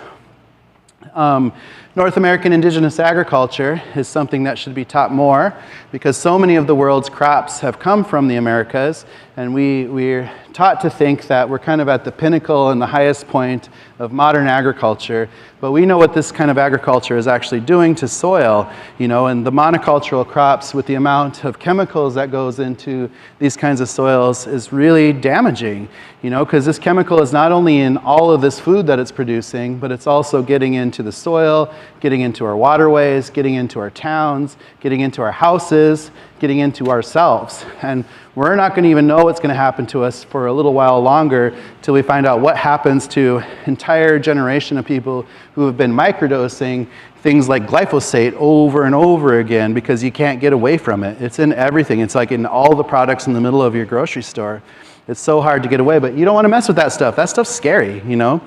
Speaker 3: North American indigenous agriculture is something that should be taught more, because so many of the world's crops have come from the Americas, and we're taught to think that we're kind of at the pinnacle and the highest point of modern agriculture, but we know what this kind of agriculture is actually doing to soil, you know, and the monocultural crops with the amount of chemicals that goes into these kinds of soils is really damaging, you know, because this chemical is not only in all of this food that it's producing, but it's also getting into the soil, getting into our waterways, getting into our towns, getting into our houses, getting into ourselves. And we're not going to even know what's going to happen to us for a little while longer till we find out what happens to an entire generation of people who have been microdosing things like glyphosate over and over again, because you can't get away from it. It's in everything. It's like in all the products in the middle of your grocery store. It's so hard to get away, but you don't want to mess with that stuff. That stuff's scary, you know?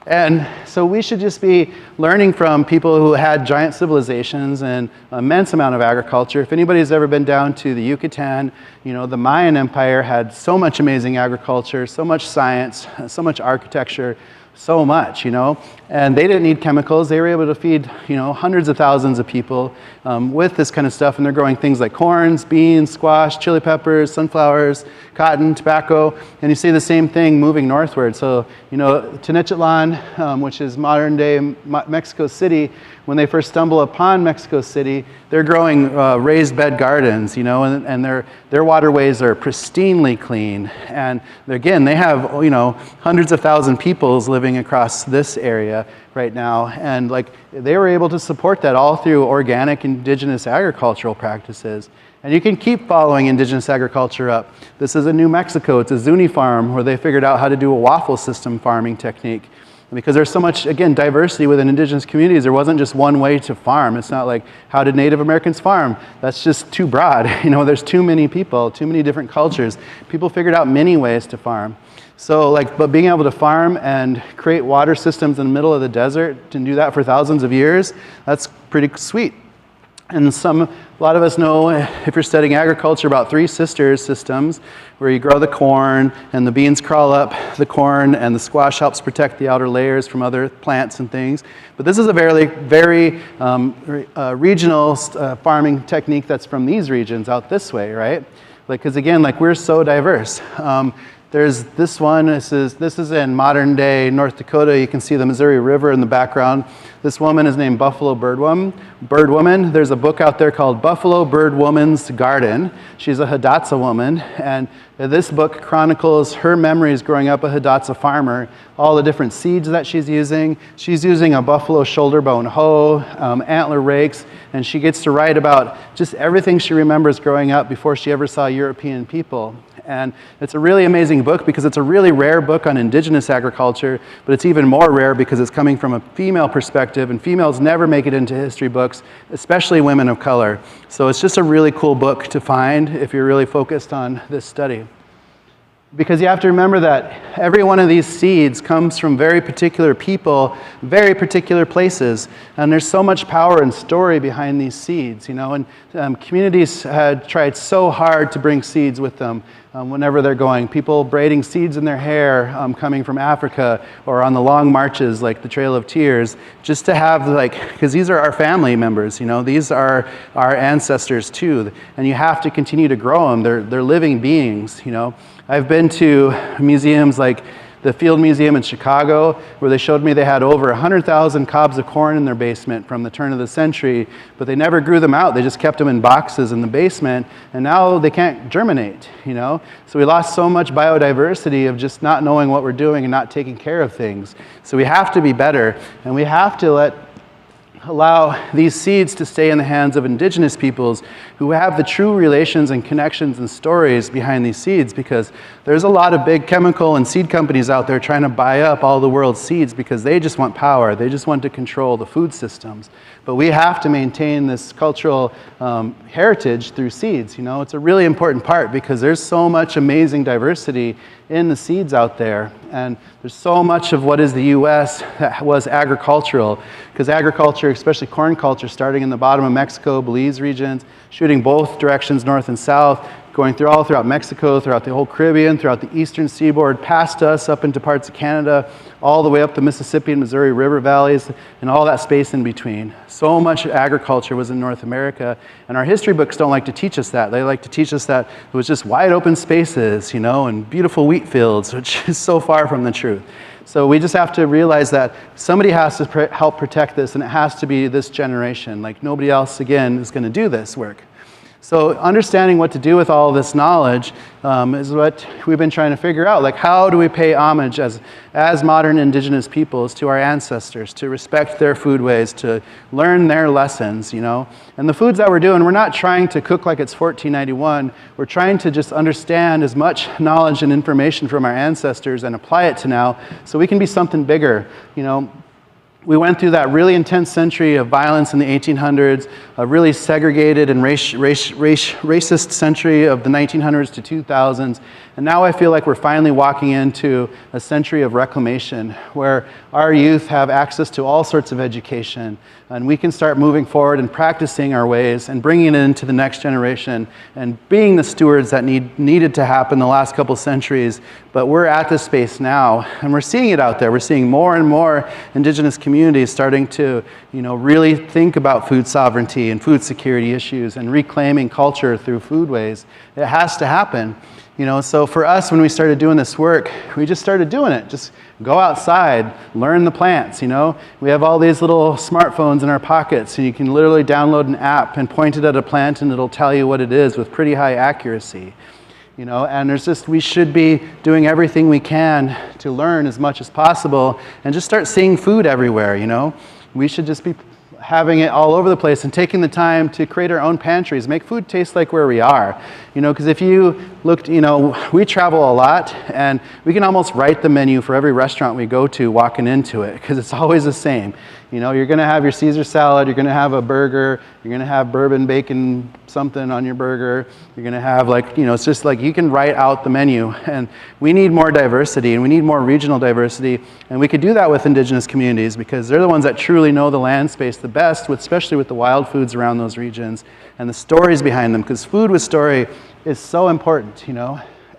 Speaker 3: And so we should just be learning from people who had giant civilizations and immense amount of agriculture. If anybody's ever been down to the Yucatan, you know, the Mayan Empire had so much amazing agriculture, so much science, so much architecture. so much, you know, and they didn't need chemicals. They were able to feed, you know, hundreds of thousands of people with this kind of stuff, and they're growing things like corns, beans, squash, chili peppers, sunflowers, cotton, tobacco, and you see the same thing moving northward. So, you know, Tenochtitlan, which is modern-day Mexico City, when they first stumble upon Mexico City, they're growing raised bed gardens, you know, and their waterways are pristinely clean. And again, they have, you know, hundreds of thousands of people living across this area right now, and like they were able to support that all through organic indigenous agricultural practices. And you can keep following indigenous agriculture up. This is in New Mexico. It's a Zuni farm where they figured out how to do a waffle system farming technique. And because there's so much, again, diversity within indigenous communities, there wasn't just one way to farm. It's not like, how did Native Americans farm? That's just too broad. You know, there's too many people, too many different cultures. People figured out many ways to farm. So like, but being able to farm and create water systems in the middle of the desert and do that for thousands of years, that's pretty sweet. And a lot of us know, if you're studying agriculture, about three sisters systems, where you grow the corn and the beans crawl up the corn and the squash helps protect the outer layers from other plants and things. But this is a very regional farming technique that's from these regions out this way, right? Like, because again, like we're so diverse. There's this one, this is in modern day North Dakota. You can see the Missouri River in the background. This woman is named Buffalo Birdwoman. There's a book out there called Buffalo Birdwoman's Garden. She's a Hidatsa woman, and this book chronicles her memories growing up a Hidatsa farmer, all the different seeds that she's using. She's using a buffalo shoulder bone hoe, antler rakes, and she gets to write about just everything she remembers growing up before she ever saw European people. And it's a really amazing book because it's a really rare book on indigenous agriculture, but it's even more rare because it's coming from a female perspective, and females never make it into history books, especially women of color. So it's just a really cool book to find if you're really focused on this study. Because you have to remember that every one of these seeds comes from very particular people, very particular places, and there's so much power and story behind these seeds, you know, and communities had tried so hard to bring seeds with them whenever they're going. People braiding seeds in their hair coming from Africa, or on the long marches like the Trail of Tears, just to have, like, because these are our family members, you know, these are our ancestors too, and you have to continue to grow them. They're living beings, you know. I've been to museums like the Field Museum in Chicago, where they showed me they had over 100,000 cobs of corn in their basement from the turn of the century, but they never grew them out. They just kept them in boxes in the basement, and now they can't germinate, you know? So we lost so much biodiversity of just not knowing what we're doing and not taking care of things. So we have to be better, and we have to allow these seeds to stay in the hands of indigenous peoples who have the true relations and connections and stories behind these seeds, because there's a lot of big chemical and seed companies out there trying to buy up all the world's seeds because they just want power. They just want to control the food systems. But we have to maintain this cultural heritage through seeds. You know, it's a really important part because there's so much amazing diversity in the seeds out there. And there's so much of what is the U.S. that was agricultural, because agriculture, especially corn culture, starting in the bottom of Mexico, Belize regions, shooting both directions, north and south, going through all throughout Mexico, throughout the whole Caribbean, throughout the eastern seaboard, past us, up into parts of Canada, all the way up the Mississippi and Missouri River valleys, and all that space in between. So much agriculture was in North America, and our history books don't like to teach us that. They like to teach us that it was just wide open spaces, you know, and beautiful wheat fields, which is so far from the truth. So we just have to realize that somebody has to help protect this, and it has to be this generation. Like, nobody else, again, is going to do this work. So understanding what to do with all this knowledge is what we've been trying to figure out. Like, how do we pay homage as modern indigenous peoples to our ancestors, to respect their foodways, to learn their lessons, you know? And the foods that we're doing, we're not trying to cook like it's 1491. We're trying to just understand as much knowledge and information from our ancestors and apply it to now so we can be something bigger, you know? we went through that really intense century of violence in the 1800s, a really segregated and racist century of the 1900s to 2000s, and now I feel like we're finally walking into a century of reclamation where our youth have access to all sorts of education, and we can start moving forward and practicing our ways and bringing it into the next generation and being the stewards that needed to happen the last couple centuries. But we're at this space now, and we're seeing it out there. We're seeing more and more Indigenous communities starting to, really think about food sovereignty and food security issues and reclaiming culture through foodways. It has to happen. So for us, when we started doing this work, we just started doing it. Just go outside, learn the plants, We have all these little smartphones in our pockets, and you can literally download an app and point it at a plant, and it'll tell you what it is with pretty high accuracy. And we should be doing everything we can to learn as much as possible and just start seeing food everywhere, We should just be having it all over the place and taking the time to create our own pantries, make food taste like where we are. Because if you looked, we travel a lot, and we can almost write the menu for every restaurant we go to walking into it, because it's always the same. You're going to have your Caesar salad, you're going to have a burger, you're going to have bourbon bacon something on your burger, you're going to have it's just like you can write out the menu. And we need more diversity, and we need more regional diversity, and we could do that with Indigenous communities because they're the ones that truly know the land space the best, especially with the wild foods around those regions and the stories behind them, because food with story is so important,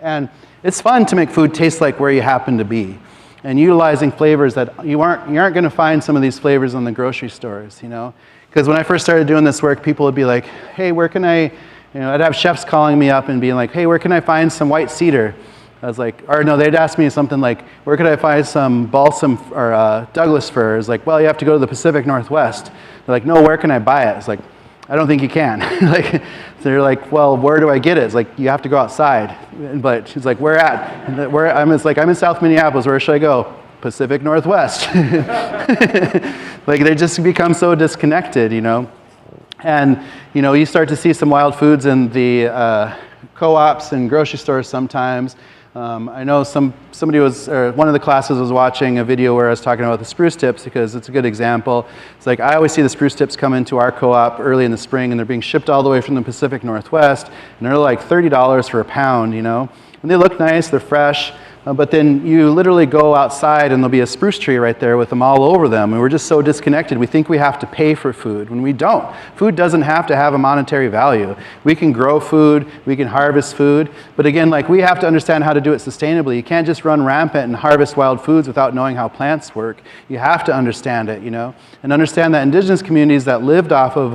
Speaker 3: And it's fun to make food taste like where you happen to be, and utilizing flavors that you aren't going to find some of these flavors in the grocery stores, Because when I first started doing this work, people would be like, hey, where can I, I'd have chefs calling me up and being like, hey, where can I find some white cedar? I was like, or no, they'd ask me something like, where could I find some balsam or Douglas fir? It's like, well, you have to go to the Pacific Northwest. They're like, no, where can I buy it? It's like, I don't think you can. They're like, well, where do I get it? It's like, you have to go outside. But she's like, where at? And I'm in South Minneapolis. Where should I go? Pacific Northwest. They just become so disconnected, And, you start to see some wild foods in the co-ops and grocery stores sometimes. I know one of the classes was watching a video where I was talking about the spruce tips because it's a good example. It's like I always see the spruce tips come into our co-op early in the spring, and they're being shipped all the way from the Pacific Northwest, and they're like $30 for a pound, And they look nice, they're fresh. But then you literally go outside and there'll be a spruce tree right there with them all over them. And we're just so disconnected. We think we have to pay for food when we don't. Food doesn't have to have a monetary value. We can grow food, we can harvest food. But again, we have to understand how to do it sustainably. You can't just run rampant and harvest wild foods without knowing how plants work. You have to understand it, and understand that Indigenous communities that lived off of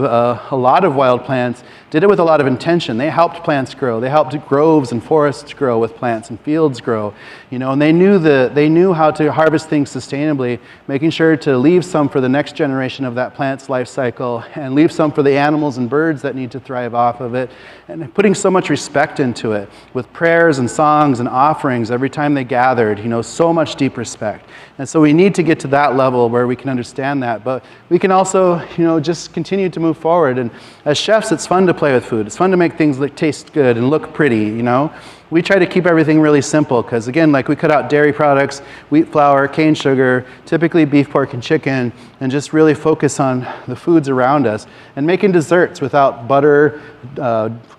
Speaker 3: a lot of wild plants did it with a lot of intention. They helped plants grow. They helped groves and forests grow with plants and fields grow. And they knew how to harvest things sustainably, making sure to leave some for the next generation of that plant's life cycle and leave some for the animals and birds that need to thrive off of it, and putting so much respect into it with prayers and songs and offerings every time they gathered, so much deep respect. And so we need to get to that level where we can understand that, but we can also, just continue to move forward. And as chefs, it's fun to play with food. It's fun to make things that taste good and look pretty, We try to keep everything really simple because, again, we cut out dairy products, wheat flour, cane sugar, typically beef, pork, and chicken, and just really focus on the foods around us. And making desserts without butter,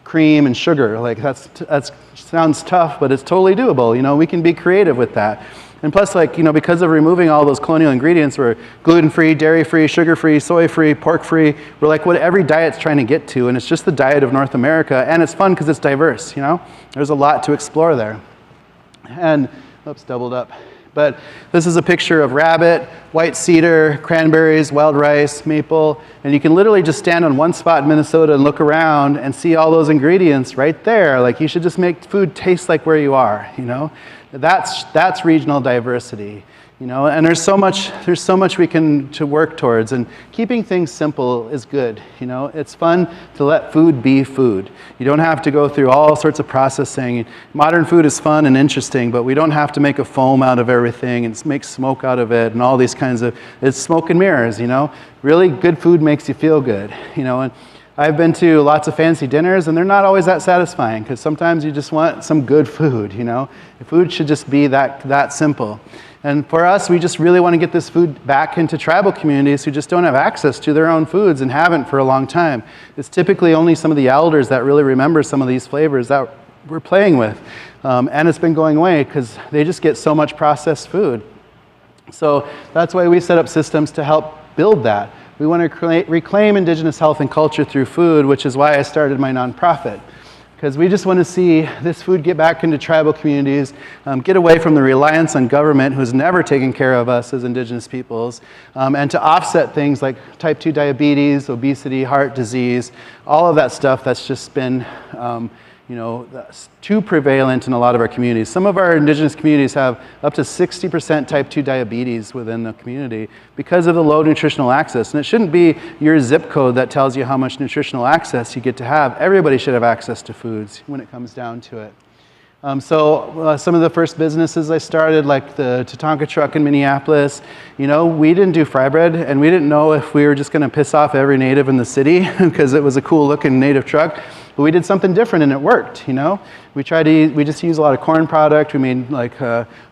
Speaker 3: cream, and sugar. That sounds tough, but it's totally doable. We can be creative with that. And plus, because of removing all those colonial ingredients, we're gluten-free, dairy-free, sugar-free, soy-free, pork-free. We're what every diet's trying to get to, and it's just the diet of North America. And it's fun because it's diverse, There's a lot to explore there. And, oops, doubled up. But this is a picture of rabbit, white cedar, cranberries, wild rice, maple, and you can literally just stand on one spot in Minnesota and look around and see all those ingredients right there. You should just make food taste like where you are, That's regional diversity, and there's so much we can to work towards, and keeping things simple is good, It's fun to let food be food. You don't have to go through all sorts of processing. Modern food is fun and interesting, but we don't have to make a foam out of everything and make smoke out of it and all these kinds of, it's smoke and mirrors, Really good food makes you feel good, and I've been to lots of fancy dinners, and they're not always that satisfying, because sometimes you just want some good food, you know? The food should just be that simple. And for us, we just really want to get this food back into tribal communities who just don't have access to their own foods and haven't for a long time. It's typically only some of the elders that really remember some of these flavors that we're playing with. And it's been going away because they just get so much processed food. So that's why we set up systems to help build that. We want to reclaim Indigenous health and culture through food, which is why I started my nonprofit. Because we just want to see this food get back into tribal communities, get away from the reliance on government who's never taken care of us as Indigenous peoples, and to offset things like type 2 diabetes, obesity, heart disease, all of that stuff that's just been that's too prevalent in a lot of our communities. Some of our Indigenous communities have up to 60% type 2 diabetes within the community because of the low nutritional access. And it shouldn't be your zip code that tells you how much nutritional access you get to have. Everybody should have access to foods when it comes down to it. Some of the first businesses I started, like the Tatanka truck in Minneapolis, we didn't do fry bread, and we didn't know if we were just going to piss off every native in the city because it was a cool looking native truck. But we did something different, and it worked. We just used a lot of corn product. We made like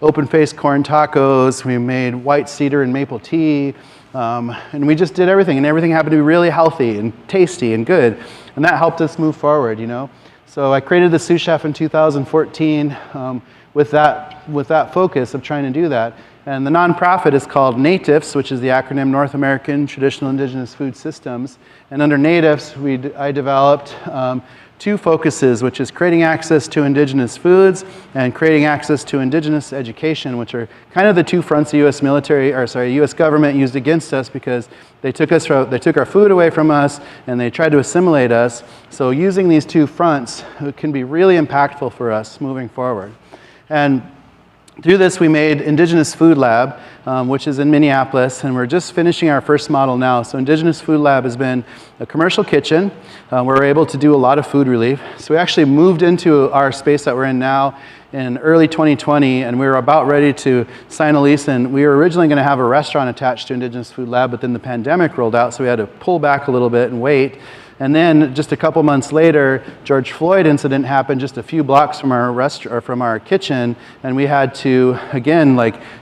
Speaker 3: open-faced corn tacos. We made white cedar and maple tea, and we just did everything, and everything happened to be really healthy and tasty and good, and that helped us move forward. So I created the Sioux Chef in 2014 with that focus of trying to do that. And the nonprofit is called NATIFS, which is the acronym North American Traditional Indigenous Food Systems. And under NATIFS, I developed two focuses, which is creating access to Indigenous foods and creating access to Indigenous education, which are kind of the two fronts the U.S. government used against us because they took our food away from us and they tried to assimilate us. So using these two fronts can be really impactful for us moving forward. And through this, we made Indigenous Food Lab, which is in Minneapolis, and we're just finishing our first model now. So Indigenous Food Lab has been a commercial kitchen where we're able to do a lot of food relief. So we actually moved into our space that we're in now in early 2020, and we were about ready to sign a lease, and we were originally going to have a restaurant attached to Indigenous Food Lab, but then the pandemic rolled out, so we had to pull back a little bit and wait. And then just a couple months later, George Floyd incident happened just a few blocks from our kitchen, and we had to again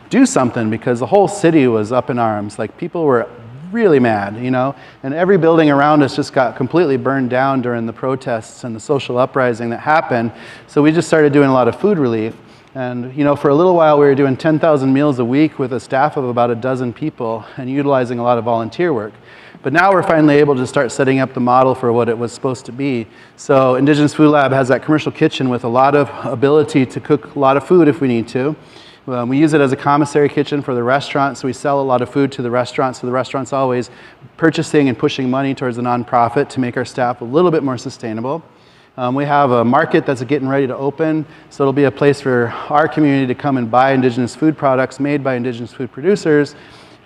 Speaker 3: do something because the whole city was up in arms. People were really mad, and every building around us just got completely burned down during the protests and the social uprising that happened. So we just started doing a lot of food relief. And for a little while we were doing 10,000 meals a week with a staff of about a dozen people and utilizing a lot of volunteer work. But now we're finally able to start setting up the model for what it was supposed to be. So Indigenous Food Lab has that commercial kitchen with a lot of ability to cook a lot of food if we need to. We use it as a commissary kitchen for the restaurant, so we sell a lot of food to the restaurant, so the restaurant's always purchasing and pushing money towards the nonprofit to make our staff a little bit more sustainable. We have a market that's getting ready to open, so it'll be a place for our community to come and buy Indigenous food products made by Indigenous food producers.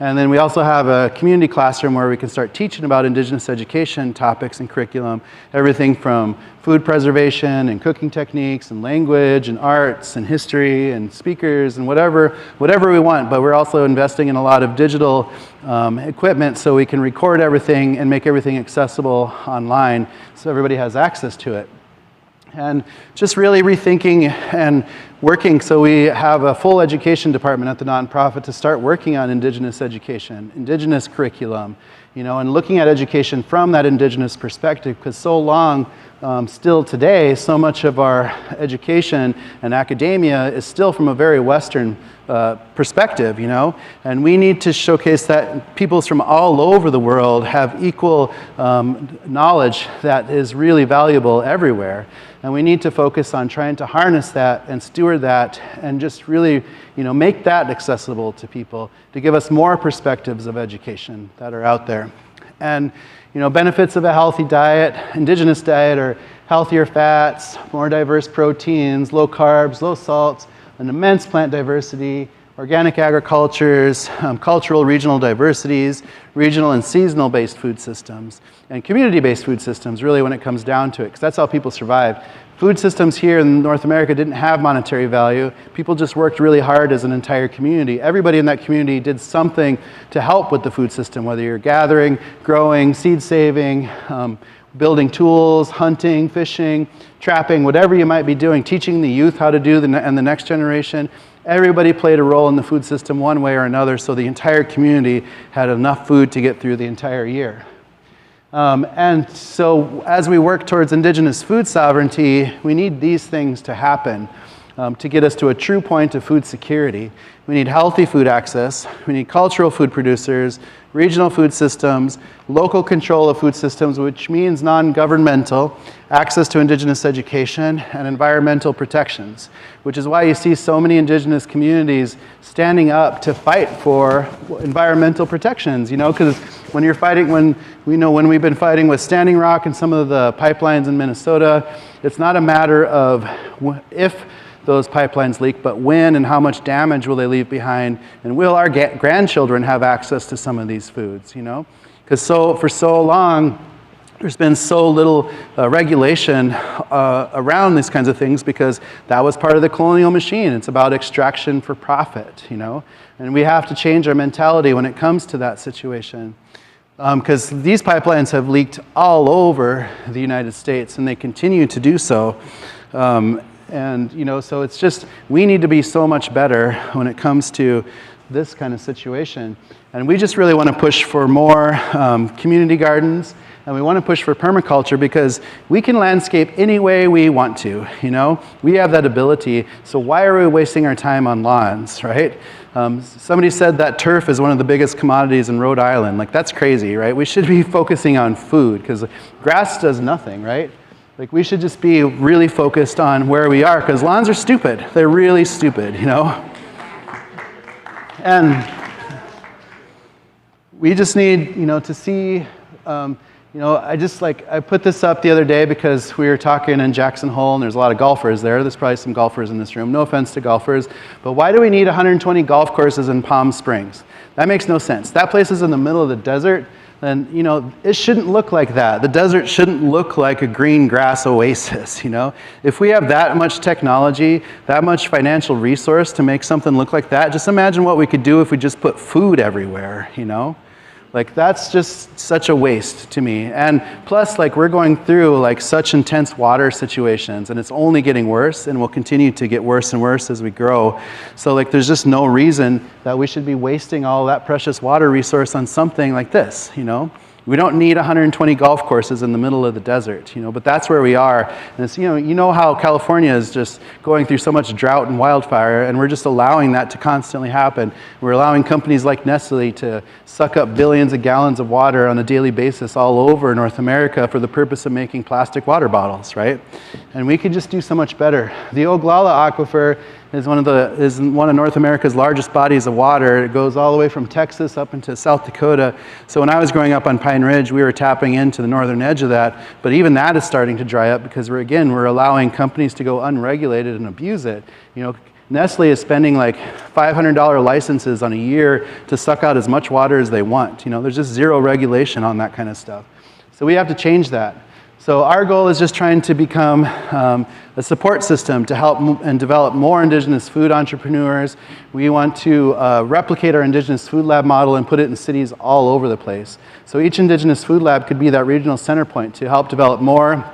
Speaker 3: And then we also have a community classroom where we can start teaching about Indigenous education topics and curriculum, everything from food preservation and cooking techniques and language and arts and history and speakers and whatever we want. But we're also investing in a lot of digital equipment so we can record everything and make everything accessible online so everybody has access to it. And just really rethinking and working, so we have a full education department at the nonprofit to start working on Indigenous education, Indigenous curriculum, and looking at education from that Indigenous perspective, because so long, still today, so much of our education and academia is still from a very Western perspective, and we need to showcase that peoples from all over the world have equal knowledge that is really valuable everywhere. And we need to focus on trying to harness that and steward that and just really, make that accessible to people to give us more perspectives of education that are out there. And, benefits of a healthy diet, Indigenous diet, are healthier fats, more diverse proteins, low carbs, low salts, an immense plant diversity, organic agricultures, cultural regional diversities, regional and seasonal-based food systems, and community-based food systems, really, when it comes down to it, because that's how people survive. Food systems here in North America didn't have monetary value. People just worked really hard as an entire community. Everybody in that community did something to help with the food system, whether you're gathering, growing, seed saving, building tools, hunting, fishing, trapping, whatever you might be doing, teaching the youth how to do and the next generation. Everybody played a role in the food system one way or another, so the entire community had enough food to get through the entire year. And so as we work towards indigenous food sovereignty, we need these things to happen to get us to a true point of food security. We need healthy food access, we need cultural food producers, regional food systems, local control of food systems, which means non-governmental, access to indigenous education, and environmental protections, which is why you see so many indigenous communities standing up to fight for environmental protections, because when you're fighting, when we've been fighting with Standing Rock and some of the pipelines in Minnesota, it's not a matter of if those pipelines leak, but when and how much damage will they leave behind, and will our grandchildren have access to some of these foods, Because for so long, there's been so little regulation around these kinds of things because that was part of the colonial machine. It's about extraction for profit, And we have to change our mentality when it comes to that situation. Because these pipelines have leaked all over the United States, and they continue to do so. So it's just, we need to be so much better when it comes to this kind of situation. And we just really want to push for more community gardens, and we want to push for permaculture because we can landscape any way we want to, We have that ability, so why are we wasting our time on lawns, right? Somebody said that turf is one of the biggest commodities in Rhode Island. Like, that's crazy, right? We should be focusing on food because grass does nothing, right? Like, we should just be really focused on where we are, because lawns are stupid. They're really stupid, And we just need, to see, I put this up the other day because we were talking in Jackson Hole, and there's a lot of golfers there. There's probably some golfers in this room. No offense to golfers, but why do we need 120 golf courses in Palm Springs? That makes no sense. That place is in the middle of the desert. And, it shouldn't look like that. The desert shouldn't look like a green grass oasis, If we have that much technology, that much financial resource to make something look like that, just imagine what we could do if we just put food everywhere, Like, that's just such a waste to me. And plus, we're going through, such intense water situations, and it's only getting worse, and will continue to get worse and worse as we grow. So, there's just no reason that we should be wasting all that precious water resource on something like this, We don't need 120 golf courses in the middle of the desert, but that's where we are. And it's, how California is just going through so much drought and wildfire, and we're just allowing that to constantly happen. We're allowing companies like Nestle to suck up billions of gallons of water on a daily basis all over North America for the purpose of making plastic water bottles, right? And we could just do so much better. The Oglala Aquifer is one of North America's largest bodies of water. It goes all the way from Texas up into South Dakota. So when I was growing up on Pine Ridge, we were tapping into the northern edge of that, but even that is starting to dry up because we're allowing companies to go unregulated and abuse it. Nestle is spending $500 licenses on a year to suck out as much water as they want. There's just zero regulation on that kind of stuff. So we have to change that. So our goal is just trying to become a support system to help and develop more indigenous food entrepreneurs. We want to replicate our Indigenous Food Lab model and put it in cities all over the place. So each Indigenous Food Lab could be that regional center point to help develop more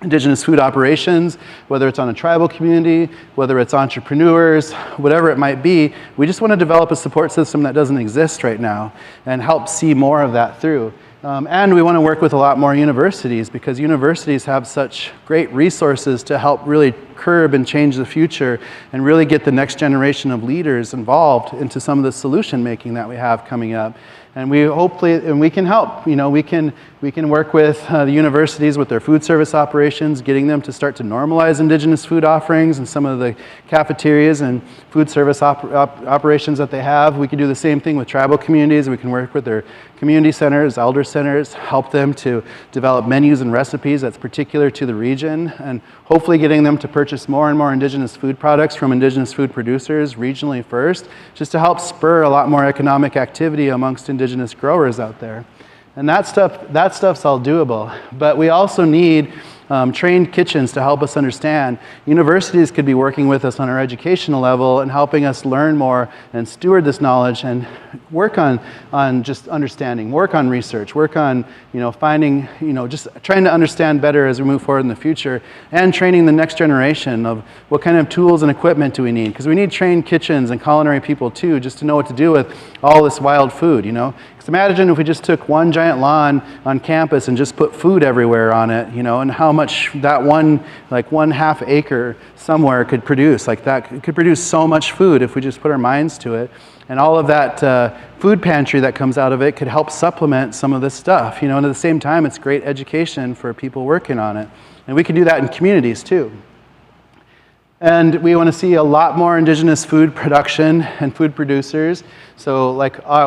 Speaker 3: indigenous food operations, whether it's on a tribal community, whether it's entrepreneurs, whatever it might be. We just want to develop a support system that doesn't exist right now and help see more of that through. And we want to work with a lot more universities because universities have such great resources to help really curb and change the future and really get the next generation of leaders involved into some of the solution making that we have coming up. And we can help. We can work with the universities with their food service operations, getting them to start to normalize indigenous food offerings in some of the cafeterias and food service operations that they have. We can do the same thing with tribal communities. We can work with their community centers, elder centers, help them to develop menus and recipes that's particular to the region, and hopefully getting them to purchase more and more indigenous food products from indigenous food producers regionally first, just to help spur a lot more economic activity amongst indigenous growers out there. And that stuff's all doable. But we also need trained kitchens to help us understand. Universities could be working with us on our educational level and helping us learn more and steward this knowledge and work on just understanding, work on research, work on, finding, just trying to understand better as we move forward in the future, and training the next generation of what kind of tools and equipment do we need, because we need trained kitchens and culinary people too, just to know what to do with all this wild food, Because imagine if we just took one giant lawn on campus and just put food everywhere on it, and how much that one half acre somewhere could produce. Like that, it could produce so much food if we just put our minds to it. And all of that food pantry that comes out of it could help supplement some of this stuff, and at the same time, it's great education for people working on it. And we can do that in communities too. And we want to see a lot more indigenous food production and food producers. So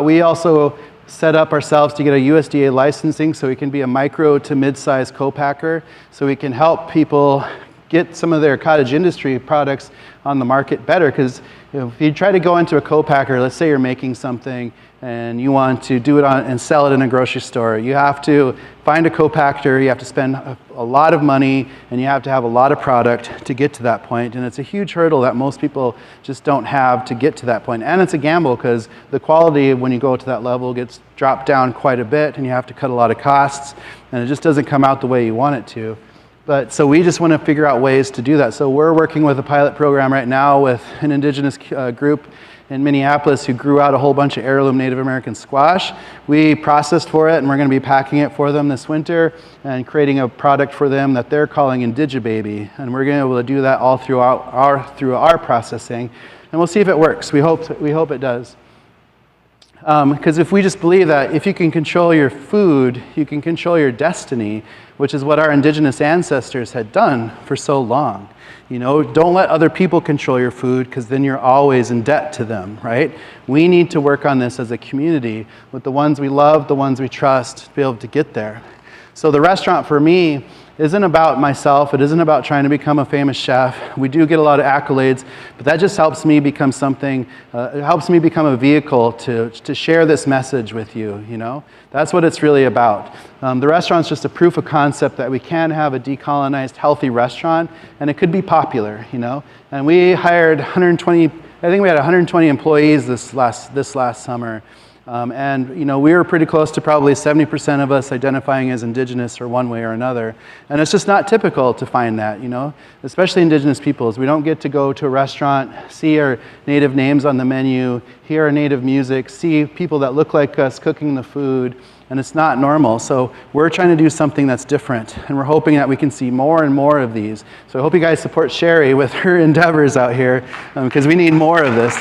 Speaker 3: we also set up ourselves to get a USDA licensing so we can be a micro to mid-size co-packer, so we can help people get some of their cottage industry products on the market better. Because if you try to go into a co-packer, let's say you're making something and you want to do it and sell it in a grocery store, you have to find a co-packer, you have to spend a lot of money, and you have to have a lot of product to get to that point. And it's a huge hurdle that most people just don't have to get to that point. And it's a gamble because the quality when you go to that level gets dropped down quite a bit, and you have to cut a lot of costs, and it just doesn't come out the way you want it to. But so we just want to figure out ways to do that. So we're working with a pilot program right now with an indigenous group in Minneapolis who grew out a whole bunch of heirloom Native American squash. We processed for it, and we're going to be packing it for them this winter and creating a product for them that they're calling IndigiBaby. And we're going to be able to do that all through our processing. And we'll see if it works. We hope it does. Because if we just believe that if you can control your food, you can control your destiny, which is what our indigenous ancestors had done for so long. Don't let other people control your food, because then you're always in debt to them, right? We need to work on this as a community with the ones we love, the ones we trust, to be able to get there. So the restaurant for me isn't about myself. It isn't about trying to become a famous chef. We do get a lot of accolades, but that just helps me become something, it helps me become a vehicle to share this message with you, That's what it's really about. The restaurant's just a proof of concept that we can have a decolonized, healthy restaurant, and it could be popular, And we hired 120, I think we had 120 employees this last summer. And we were pretty close to probably 70% of us identifying as indigenous or one way or another. And it's just not typical to find that, especially indigenous peoples. We don't get to go to a restaurant, see our native names on the menu, hear our native music, see people that look like us cooking the food, and it's not normal. So we're trying to do something that's different, and we're hoping that we can see more and more of these. So I hope you guys support Sherry with her endeavors out here, because we need more of this,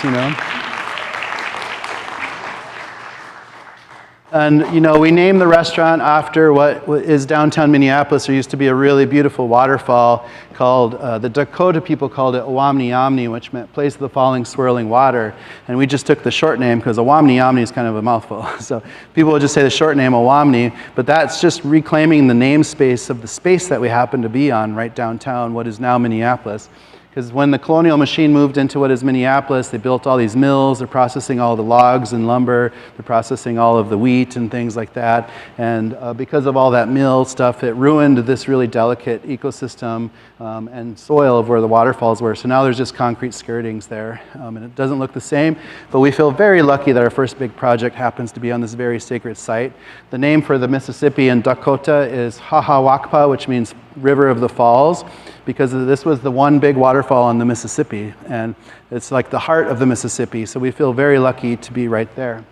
Speaker 3: And, we named the restaurant after what is downtown Minneapolis. There used to be a really beautiful waterfall called, the Dakota people called it Owamni, which meant place of the falling, swirling water. And we just took the short name because Owamni is kind of a mouthful. So people would just say the short name Owamni, but that's just reclaiming the namespace of the space that we happen to be on right downtown, what is now Minneapolis. Because when the colonial machine moved into what is Minneapolis, they built all these mills, they're processing all the logs and lumber, they're processing all of the wheat and things like that. And because of all that mill stuff, it ruined this really delicate ecosystem and soil of where the waterfalls were. So now there's just concrete skirtings there. And it doesn't look the same, but we feel very lucky that our first big project happens to be on this very sacred site. The name for the Mississippi in Dakota is Hahawakpa, which means River of the Falls, because this was the one big waterfall on the Mississippi, and it's like the heart of the Mississippi, so we feel very lucky to be right there.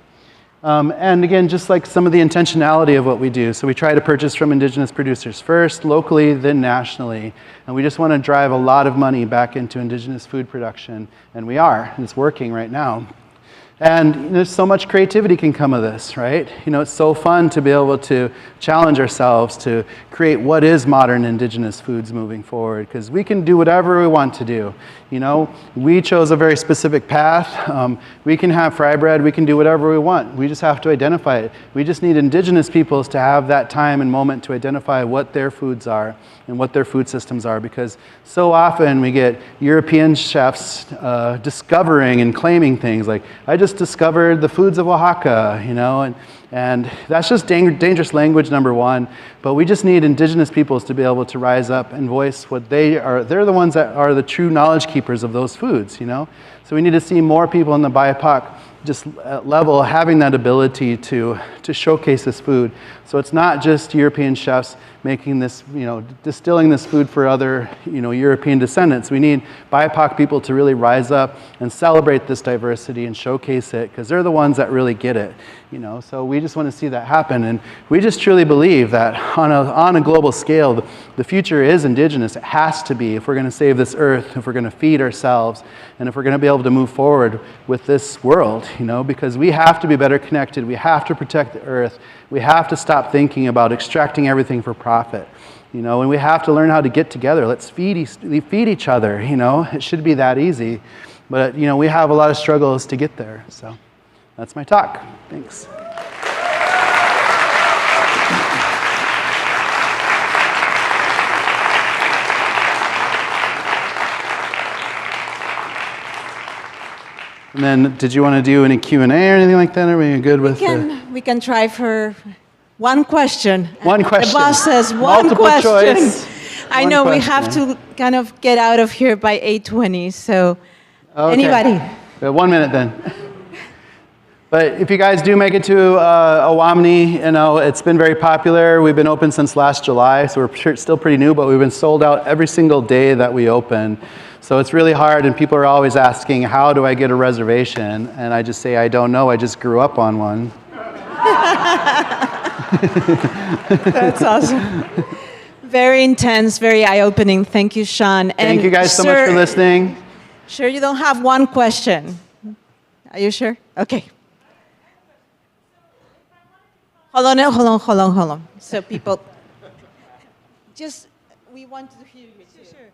Speaker 3: And again, just like some of the intentionality of what we do, so we try to purchase from indigenous producers first, locally, then nationally, and we just want to drive a lot of money back into indigenous food production, and we are, and it's working right now. And there's so much creativity can come of this, right? It's so fun to be able to challenge ourselves to create what is modern indigenous foods moving forward, because we can do whatever we want to do. We chose a very specific path. We can have fry bread, we can do whatever we want. We just have to identify it. We just need indigenous peoples to have that time and moment to identify what their foods are and what their food systems are, because so often we get European chefs discovering and claiming things like, I just just discovered the foods of Oaxaca, you know, and that's just dangerous language, number one. But we just need indigenous peoples to be able to rise up and voice what they are. They're the ones that are the true knowledge keepers of those foods, you know. So we need to see more people in the BIPOC just level having that ability to showcase this food. So it's not just European chefs making this, you know, distilling this food for other, you know, European descendants. We need BIPOC people to really rise up and celebrate this diversity and showcase it, because they're the ones that really get it, you know. So we just want to see that happen, and we just truly believe that on a global scale, the future is indigenous. It has to be if we're going to save this earth, if we're going to feed ourselves, and if we're going to be able to move forward with this world, you know, because we have to be better connected. We have to protect the earth. We have to stop thinking about extracting everything for profit, you know, and we have to learn how to get together. Let's feed each other, you know. It should be that easy, but, you know, we have a lot of struggles to get there. So that's my talk. Thanks. And then, did you want to do any Q&A or anything like that? Are we good with
Speaker 4: We can try for one question.
Speaker 3: One question.
Speaker 4: The boss says one
Speaker 3: Multiple
Speaker 4: question.
Speaker 3: choice.
Speaker 4: I
Speaker 3: One
Speaker 4: know we
Speaker 3: question.
Speaker 4: have to kind of get out of here by 8:20, so
Speaker 3: Okay.
Speaker 4: anybody?
Speaker 3: We have 1 minute then. But if you guys do make it to Owamni, you know, it's been very popular. We've been open since last July, so we're still pretty new, but we've been sold out every single day that we open. So it's really hard, and people are always asking, how do I get a reservation? And I just say, I don't know, I just grew up on one.
Speaker 4: That's awesome. Very intense, very eye-opening. Thank you, Sean.
Speaker 3: Thank you guys so much for listening.
Speaker 4: Sure you don't have one question? Are you sure? Okay. Hold on. So people, just, we want to hear you.
Speaker 5: Sure.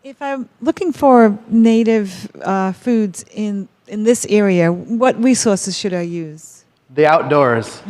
Speaker 5: If I'm looking for native foods in this area, what resources should I use?
Speaker 3: The outdoors.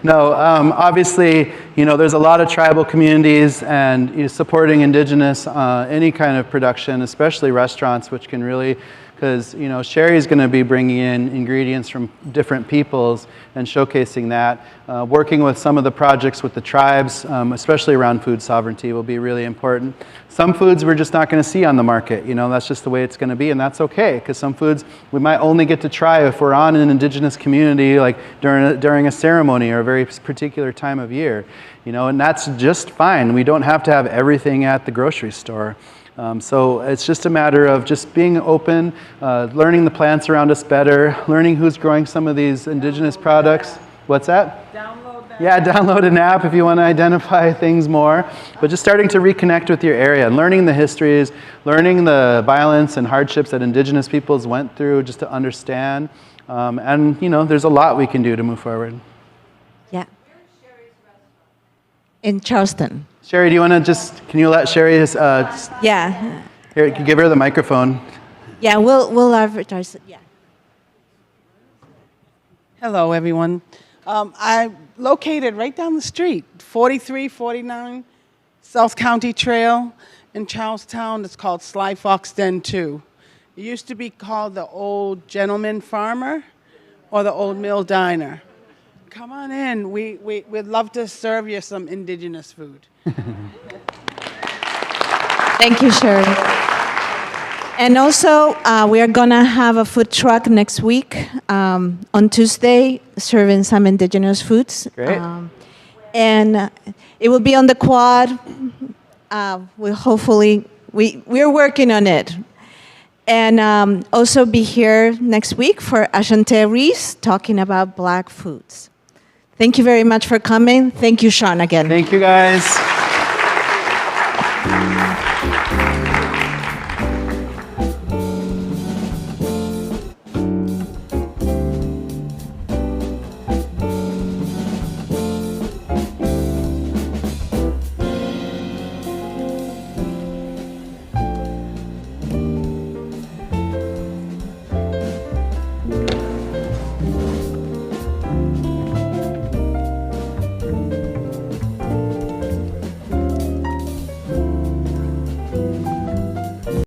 Speaker 3: No, obviously, you know, there's a lot of tribal communities, and you know, supporting indigenous, any kind of production, especially restaurants, which can really, because, you know, Sherry's going to be bringing in ingredients from different peoples and showcasing that. Working with some of the projects with the tribes, especially around food sovereignty, will be really important. Some foods we're just not going to see on the market. You know, that's just the way it's going to be, and that's okay, because some foods we might only get to try if we're on an indigenous community, like during a ceremony or a very particular time of year. You know, and that's just fine. We don't have to have everything at the grocery store. So it's just a matter of just being open, learning the plants around us better, learning who's growing some of these indigenous products. What's that?
Speaker 6: Download that.
Speaker 3: Yeah, download an app if you want to identify things more. But just starting to reconnect with your area and learning the histories, learning the violence and hardships that indigenous peoples went through, just to understand. And, you know, there's a lot we can do to move forward.
Speaker 4: Yeah. In Charleston.
Speaker 3: Sherry, do you want to can you let Sherry,
Speaker 4: Yeah.
Speaker 3: here, give her the microphone.
Speaker 4: Yeah, we'll advertise it. Yeah.
Speaker 6: Hello, everyone. I'm located right down the street, 4349 South County Trail in Charlestown. It's called Sly Fox Den 2. It used to be called the Old Gentleman Farmer or the Old Mill Diner. Come on in. We'd love to serve you some indigenous food.
Speaker 4: Thank you, Sherry. And also, we are going to have a food truck next week on Tuesday, serving some indigenous foods.
Speaker 3: Great.
Speaker 4: And it will be on the quad. We're working on it. And also be here next week for Ashante Reese talking about Black foods. Thank you very much for coming. Thank you, Sean, again.
Speaker 3: Thank you, guys.